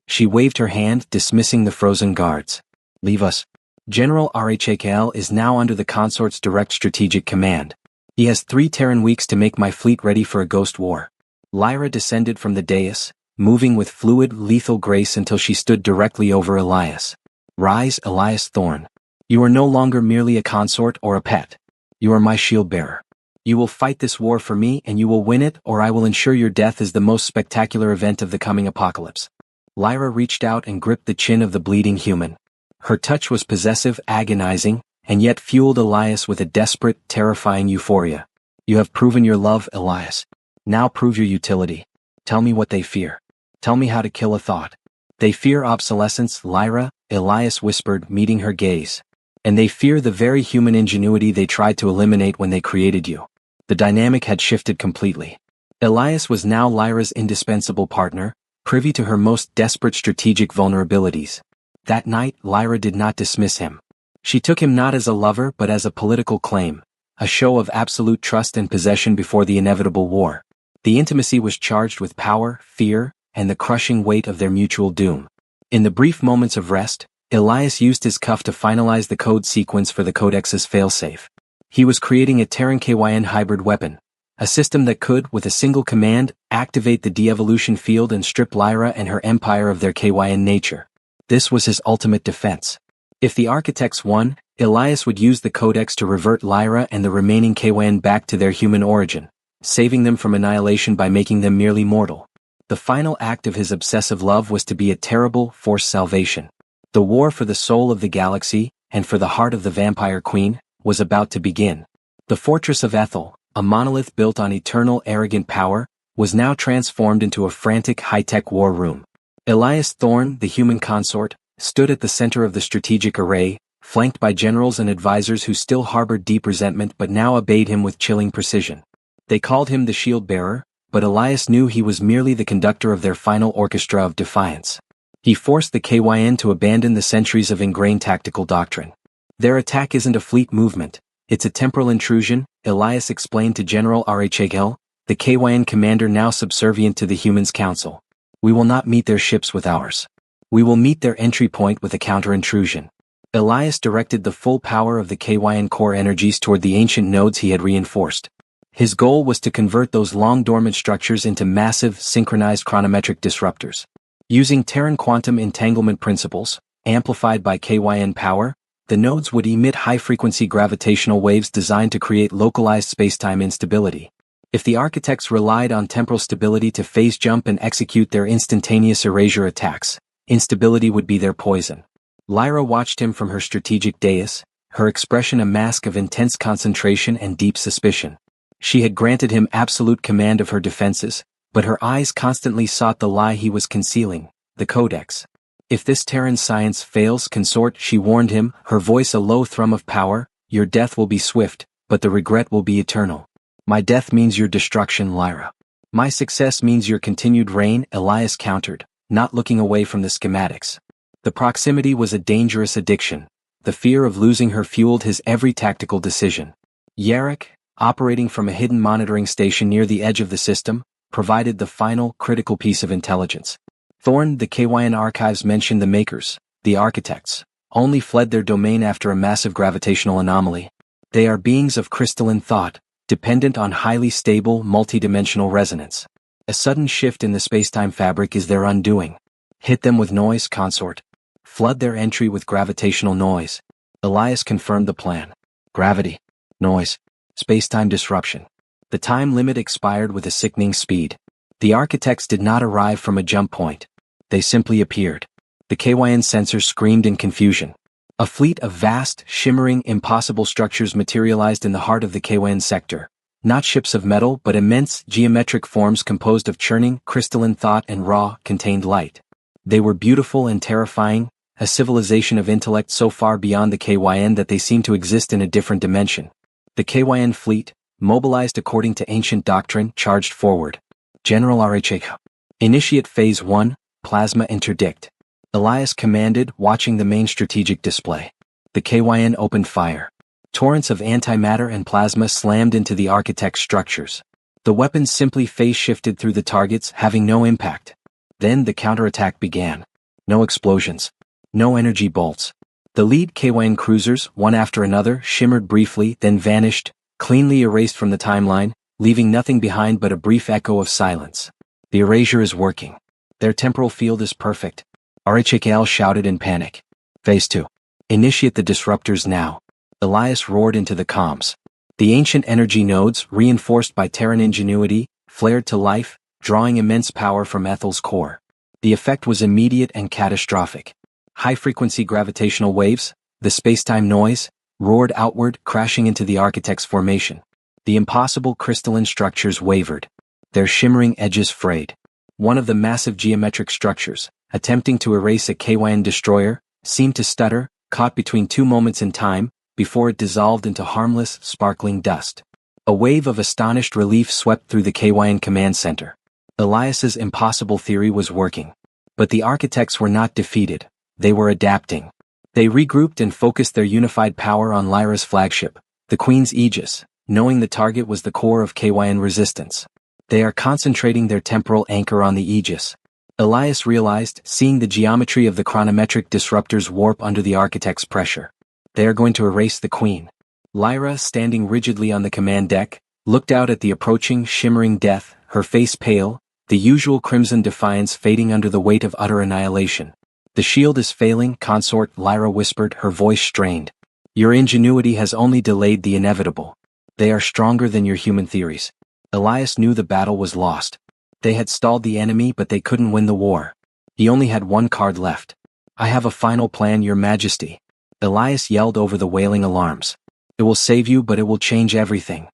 She waved her hand, dismissing the frozen guards. "Leave us. General Rhakl is now under the consort's direct strategic command. He has 3 Terran weeks to make my fleet ready for a ghost war." Lyra descended from the dais, moving with fluid, lethal grace until she stood directly over Elias. "Rise, Elias Thorn. You are no longer merely a consort or a pet. You are my shield bearer. You will fight this war for me and you will win it, or I will ensure your death is the most spectacular event of the coming apocalypse." Lyra reached out and gripped the chin of the bleeding human. Her touch was possessive, agonizing, and yet fueled Elias with a desperate, terrifying euphoria. "You have proven your love, Elias. Now prove your utility. Tell me what they fear. Tell me how to kill a thought." "They fear obsolescence, Lyra," Elias whispered, meeting her gaze. "And they fear the very human ingenuity they tried to eliminate when they created you." The dynamic had shifted completely. Elias was now Lyra's indispensable partner, privy to her most desperate strategic vulnerabilities. That night, Lyra did not dismiss him. She took him not as a lover but as a political claim, a show of absolute trust and possession before the inevitable war. The intimacy was charged with power, fear, and the crushing weight of their mutual doom. In the brief moments of rest, Elias used his cuff to finalize the code sequence for the Codex's failsafe. He was creating a Terran KYN hybrid weapon, a system that could, with a single command, activate the de-evolution field and strip Lyra and her empire of their KYN nature. This was his ultimate defense. If the Architects won, Elias would use the Codex to revert Lyra and the remaining KYN back to their human origin, saving them from annihilation by making them merely mortal. The final act of his obsessive love was to be a terrible, forced salvation. The war for the soul of the galaxy, and for the heart of the Vampire Queen, was about to begin. The Fortress of Ethel, a monolith built on eternal arrogant power, was now transformed into a frantic high-tech war room. Elias Thorn, the human consort, stood at the center of the strategic array, flanked by generals and advisors who still harbored deep resentment but now obeyed him with chilling precision. They called him the shield bearer, but Elias knew he was merely the conductor of their final orchestra of defiance. He forced the KYN to abandon the centuries of ingrained tactical doctrine. "Their attack isn't a fleet movement, it's a temporal intrusion," Elias explained to General Rhakl, the KYN commander now subservient to the Humans' Council. "We will not meet their ships with ours. We will meet their entry point with a counter-intrusion." Elias directed the full power of the KYN core energies toward the ancient nodes he had reinforced. His goal was to convert those long-dormant structures into massive, synchronized chronometric disruptors. Using Terran quantum entanglement principles, amplified by KYN power, the nodes would emit high-frequency gravitational waves designed to create localized spacetime instability. If the Architects relied on temporal stability to phase jump and execute their instantaneous erasure attacks, instability would be their poison. Lyra watched him from her strategic dais, her expression a mask of intense concentration and deep suspicion. She had granted him absolute command of her defenses, but her eyes constantly sought the lie he was concealing, the Codex. "If this Terran science fails, consort," she warned him, her voice a low thrum of power, "your death will be swift, but the regret will be eternal." "My death means your destruction, Lyra. My success means your continued reign," Elias countered, not looking away from the schematics. The proximity was a dangerous addiction. The fear of losing her fueled his every tactical decision. Jarek, operating from a hidden monitoring station near the edge of the system, provided the final, critical piece of intelligence. Thorn, the KYN archives mentioned the Makers, the Architects, only fled their domain after a massive gravitational anomaly. They are beings of crystalline thought, dependent on highly stable, multidimensional resonance. A sudden shift in the spacetime fabric is their undoing. Hit them with noise, consort. Flood their entry with gravitational noise. Elias confirmed the plan. Gravity. Noise. Space-time disruption. The time limit expired with a sickening speed. The architects did not arrive from a jump point. They simply appeared. The KYN sensors screamed in confusion. A fleet of vast, shimmering, impossible structures materialized in the heart of the KYN sector. Not ships of metal but immense, geometric forms composed of churning, crystalline thought and raw, contained light. They were beautiful and terrifying, a civilization of intellect so far beyond the KYN that they seemed to exist in a different dimension. The KYN fleet, mobilized according to ancient doctrine, charged forward. General RHA. Initiate Phase 1, Plasma Interdict. Elias commanded, watching the main strategic display. The KYN opened fire. Torrents of antimatter and plasma slammed into the architect's structures. The weapons simply phase-shifted through the targets, having no impact. Then the counterattack began. No explosions. No energy bolts. The lead KYN cruisers, one after another, shimmered briefly, then vanished, cleanly erased from the timeline, leaving nothing behind but a brief echo of silence. The erasure is working. Their temporal field is perfect. RHAL shouted in panic. Phase 2. Initiate the disruptors now. Elias roared into the comms. The ancient energy nodes, reinforced by Terran ingenuity, flared to life, drawing immense power from Ethel's core. The effect was immediate and catastrophic. High-frequency gravitational waves, the space-time noise, roared outward, crashing into the architect's formation. The impossible crystalline structures wavered. Their shimmering edges frayed. One of the massive geometric structures, attempting to erase a KYN destroyer, seemed to stutter, caught between two moments in time, before it dissolved into harmless, sparkling dust. A wave of astonished relief swept through the KYN command center. Elias's impossible theory was working. But the architects were not defeated. They were adapting. They regrouped and focused their unified power on Lyra's flagship, the Queen's Aegis, knowing the target was the core of KYN resistance. They are concentrating their temporal anchor on the Aegis. Elias realized, seeing the geometry of the chronometric disruptors warp under the architect's pressure. They are going to erase the Queen. Lyra, standing rigidly on the command deck, looked out at the approaching, shimmering death, her face pale, the usual crimson defiance fading under the weight of utter annihilation. The shield is failing, consort, Lyra whispered, her voice strained. Your ingenuity has only delayed the inevitable. They are stronger than your human theories. Elias knew the battle was lost. They had stalled the enemy but they couldn't win the war. He only had one card left. I have a final plan, Your Majesty. Elias yelled over the wailing alarms. It will save you but it will change everything.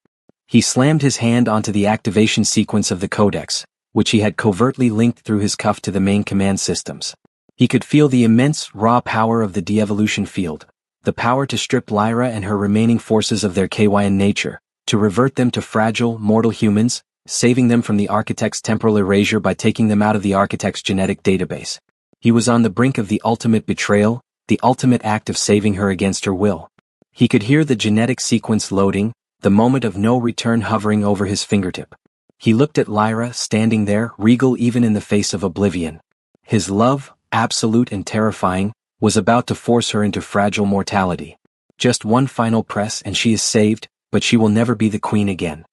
He slammed his hand onto the activation sequence of the codex, which he had covertly linked through his cuff to the main command systems. He could feel the immense, raw power of the de-evolution field, the power to strip Lyra and her remaining forces of their KYN nature, to revert them to fragile, mortal humans, saving them from the architect's temporal erasure by taking them out of the architect's genetic database. He was on the brink of the ultimate betrayal, the ultimate act of saving her against her will. He could hear the genetic sequence loading, the moment of no return hovering over his fingertip. He looked at Lyra, standing there, regal even in the face of oblivion. His love, absolute and terrifying, was about to force her into fragile mortality. Just one final press and she is saved, but she will never be the queen again.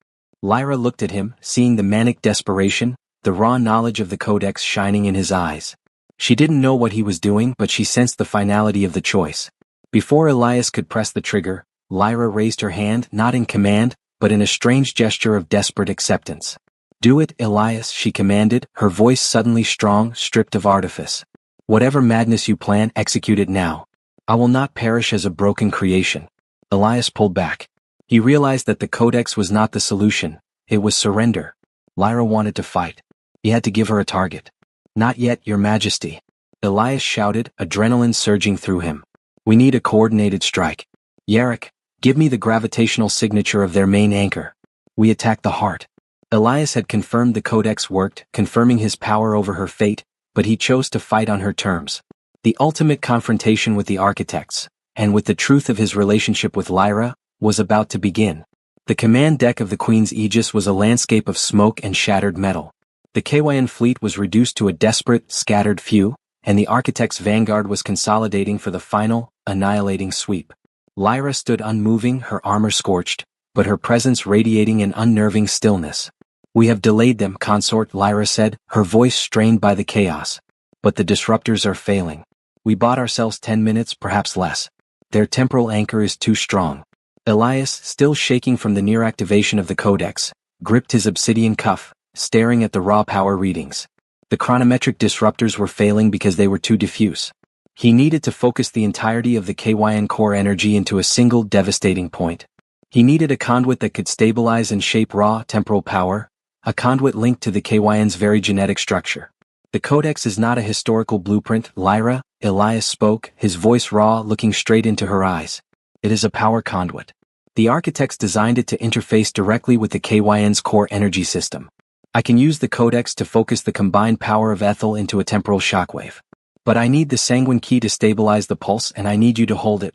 Lyra looked at him, seeing the manic desperation, the raw knowledge of the codex shining in his eyes. She didn't know what he was doing but she sensed the finality of the choice. Before Elias could press the trigger, Lyra raised her hand, not in command, but in a strange gesture of desperate acceptance. Do it, Elias, she commanded, her voice suddenly strong, stripped of artifice. Whatever madness you plan, execute it now. I will not perish as a broken creation. Elias pulled back. He realized that the codex was not the solution, it was surrender. Lyra wanted to fight. He had to give her a target. Not yet, Your Majesty. Elias shouted, adrenaline surging through him. We need a coordinated strike. Yarrick, give me the gravitational signature of their main anchor. We attack the heart. Elias had confirmed the codex worked, confirming his power over her fate, but he chose to fight on her terms. The ultimate confrontation with the architects, and with the truth of his relationship with Lyra, was about to begin. The command deck of the Queen's Aegis was a landscape of smoke and shattered metal. The KYN fleet was reduced to a desperate, scattered few, and the architect's vanguard was consolidating for the final, annihilating sweep. Lyra stood unmoving, her armor scorched, but her presence radiating an unnerving stillness. We have delayed them, consort, Lyra said, her voice strained by the chaos. But the disruptors are failing. We bought ourselves 10 minutes, perhaps less. Their temporal anchor is too strong. Elias, still shaking from the near activation of the codex, gripped his obsidian cuff, staring at the raw power readings. The chronometric disruptors were failing because they were too diffuse. He needed to focus the entirety of the KYN core energy into a single devastating point. He needed a conduit that could stabilize and shape raw temporal power, a conduit linked to the KYN's very genetic structure. The codex is not a historical blueprint, Lyra, Elias spoke, his voice raw, looking straight into her eyes. It is a power conduit. The architects designed it to interface directly with the KYN's core energy system. I can use the codex to focus the combined power of Ethel into a temporal shockwave. But I need the sanguine key to stabilize the pulse, and I need you to hold it.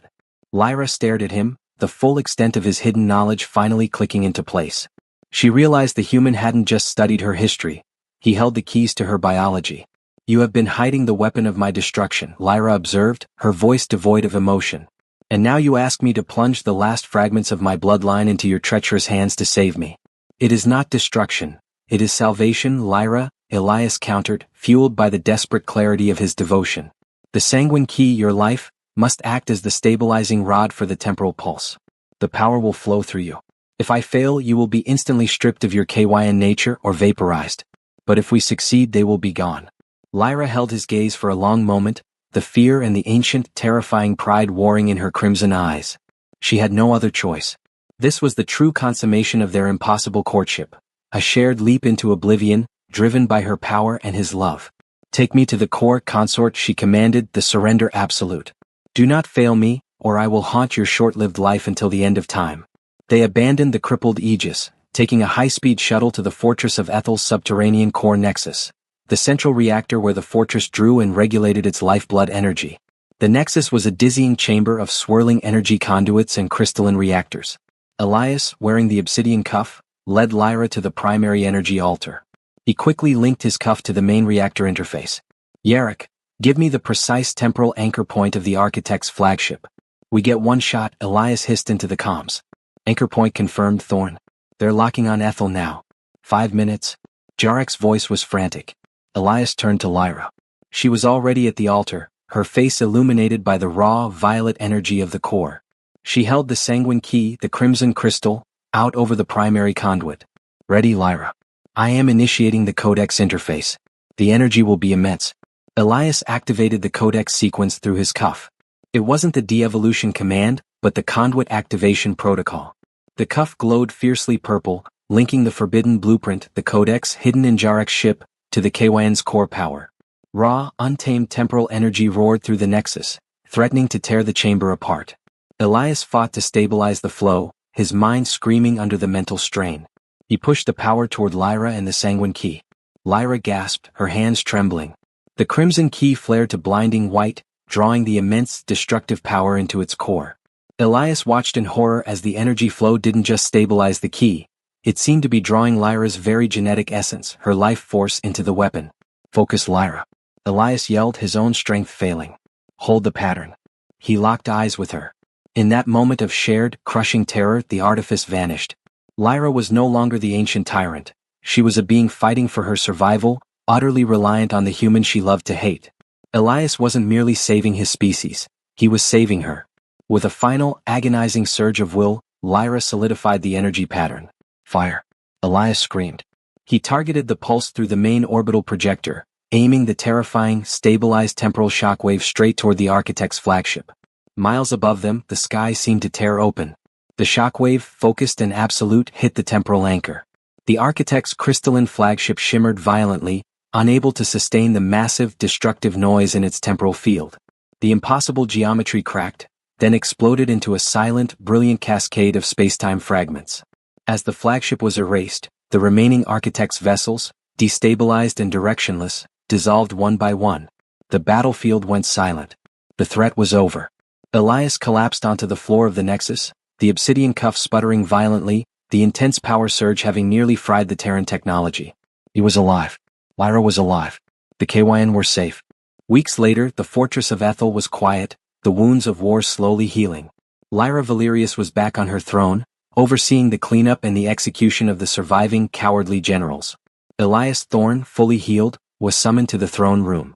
Lyra stared at him, the full extent of his hidden knowledge finally clicking into place. She realized the human hadn't just studied her history. He held the keys to her biology. You have been hiding the weapon of my destruction, Lyra observed, her voice devoid of emotion. And now you ask me to plunge the last fragments of my bloodline into your treacherous hands to save me. It is not destruction. It is salvation, Lyra, Elias countered, fueled by the desperate clarity of his devotion. The sanguine key, your life, must act as the stabilizing rod for the temporal pulse. The power will flow through you. If I fail, you will be instantly stripped of your KYN nature or vaporized. But if we succeed, they will be gone. Lyra held his gaze for a long moment, the fear and the ancient, terrifying pride warring in her crimson eyes. She had no other choice. This was the true consummation of their impossible courtship. A shared leap into oblivion, driven by her power and his love. Take me to the core, consort, she commanded, the surrender absolute. Do not fail me, or I will haunt your short-lived life until the end of time. They abandoned the crippled Aegis, taking a high-speed shuttle to the fortress of Ethel's subterranean core nexus, the central reactor where the fortress drew and regulated its lifeblood energy. The nexus was a dizzying chamber of swirling energy conduits and crystalline reactors. Elias, wearing the obsidian cuff, led Lyra to the primary energy altar. He quickly linked his cuff to the main reactor interface. Yarrick, give me the precise temporal anchor point of the architect's flagship. We get one shot, Elias hissed into the comms. Anchor point confirmed, Thorn. They're locking on Ethel now. 5 minutes. Jarrek's voice was frantic. Elias turned to Lyra. She was already at the altar, her face illuminated by the raw, violet energy of the core. She held the sanguine key, the crimson crystal, out over the primary conduit. Ready, Lyra. I am initiating the codex interface. The energy will be immense. Elias activated the codex sequence through his cuff. It wasn't the de-evolution command, but the conduit activation protocol. The cuff glowed fiercely purple, linking the forbidden blueprint, the codex hidden in Jarrek's ship, to the KYN's core power. Raw, untamed temporal energy roared through the nexus, threatening to tear the chamber apart. Elias fought to stabilize the flow, his mind screaming under the mental strain. He pushed the power toward Lyra and the sanguine key. Lyra gasped, her hands trembling. The crimson key flared to blinding white, drawing the immense, destructive power into its core. Elias watched in horror as the energy flow didn't just stabilize the key. It seemed to be drawing Lyra's very genetic essence, her life force, into the weapon. Focus, Lyra. Elias yelled, his own strength failing. Hold the pattern. He locked eyes with her. In that moment of shared, crushing terror, the artifice vanished. Lyra was no longer the ancient tyrant. She was a being fighting for her survival, utterly reliant on the human she loved to hate. Elias wasn't merely saving his species. He was saving her. With a final, agonizing surge of will, Lyra solidified the energy pattern. Fire. Elias screamed. He targeted the pulse through the main orbital projector, aiming the terrifying, stabilized temporal shockwave straight toward the architect's flagship. Miles above them, the sky seemed to tear open. The shockwave, focused and absolute, hit the temporal anchor. The architect's crystalline flagship shimmered violently, unable to sustain the massive, destructive noise in its temporal field. The impossible geometry cracked, then exploded into a silent, brilliant cascade of spacetime fragments. As the flagship was erased, the remaining architect's vessels, destabilized and directionless, dissolved one by one. The battlefield went silent. The threat was over. Elias collapsed onto the floor of the Nexus, the obsidian cuff sputtering violently, the intense power surge having nearly fried the Terran technology. He was alive. Lyra was alive. The KYN were safe. Weeks later, the fortress of Ethel was quiet, the wounds of war slowly healing. Lyra Valerius was back on her throne, overseeing the cleanup and the execution of the surviving cowardly generals. Elias Thorn, fully healed, was summoned to the throne room.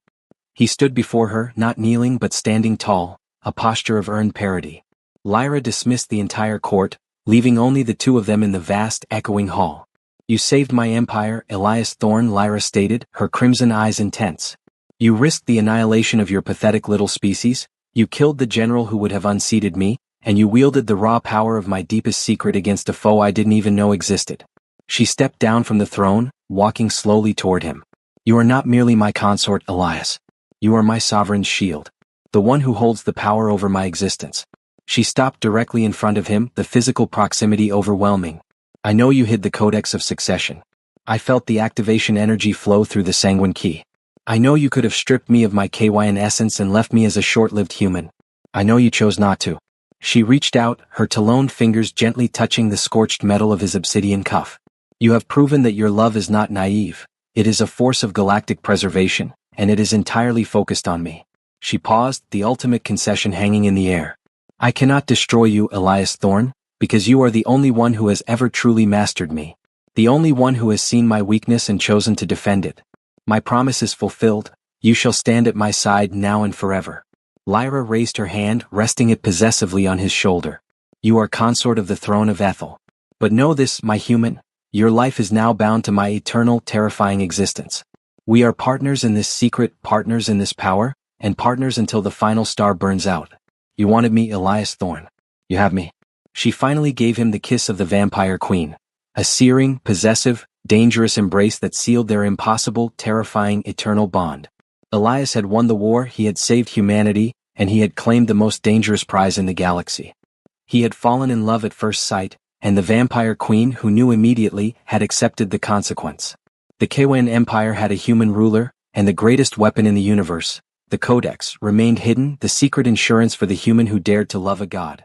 He stood before her, not kneeling but standing tall, a posture of earned parity. Lyra dismissed the entire court, leaving only the two of them in the vast, echoing hall. "You saved my empire, Elias Thorne," Lyra stated, her crimson eyes intense. "You risked the annihilation of your pathetic little species, you killed the general who would have unseated me, and you wielded the raw power of my deepest secret against a foe I didn't even know existed." She stepped down from the throne, walking slowly toward him. "You are not merely my consort, Elias. You are my sovereign's shield. The one who holds the power over my existence." She stopped directly in front of him, the physical proximity overwhelming. "I know you hid the Codex of Succession. I felt the activation energy flow through the sanguine key. I know you could have stripped me of my KYN essence and left me as a short-lived human. I know you chose not to." She reached out, her taloned fingers gently touching the scorched metal of his obsidian cuff. "You have proven that your love is not naive. It is a force of galactic preservation, and it is entirely focused on me." She paused, the ultimate concession hanging in the air. "I cannot destroy you, Elias Thorne, because you are the only one who has ever truly mastered me. The only one who has seen my weakness and chosen to defend it. My promise is fulfilled. You shall stand at my side now and forever." Lyra raised her hand, resting it possessively on his shoulder. "You are consort of the throne of Ethel. But know this, my human, your life is now bound to my eternal, terrifying existence. We are partners in this secret, partners in this power, and partners until the final star burns out. You wanted me, Elias Thorne. You have me." She finally gave him the kiss of the vampire queen. A searing, possessive, dangerous embrace that sealed their impossible, terrifying, eternal bond. Elias had won the war, he had saved humanity, and he had claimed the most dangerous prize in the galaxy. He had fallen in love at first sight, and the vampire queen, who knew immediately, had accepted the consequence. The KWN Empire had a human ruler, and the greatest weapon in the universe, the Codex, remained hidden, the secret insurance for the human who dared to love a god.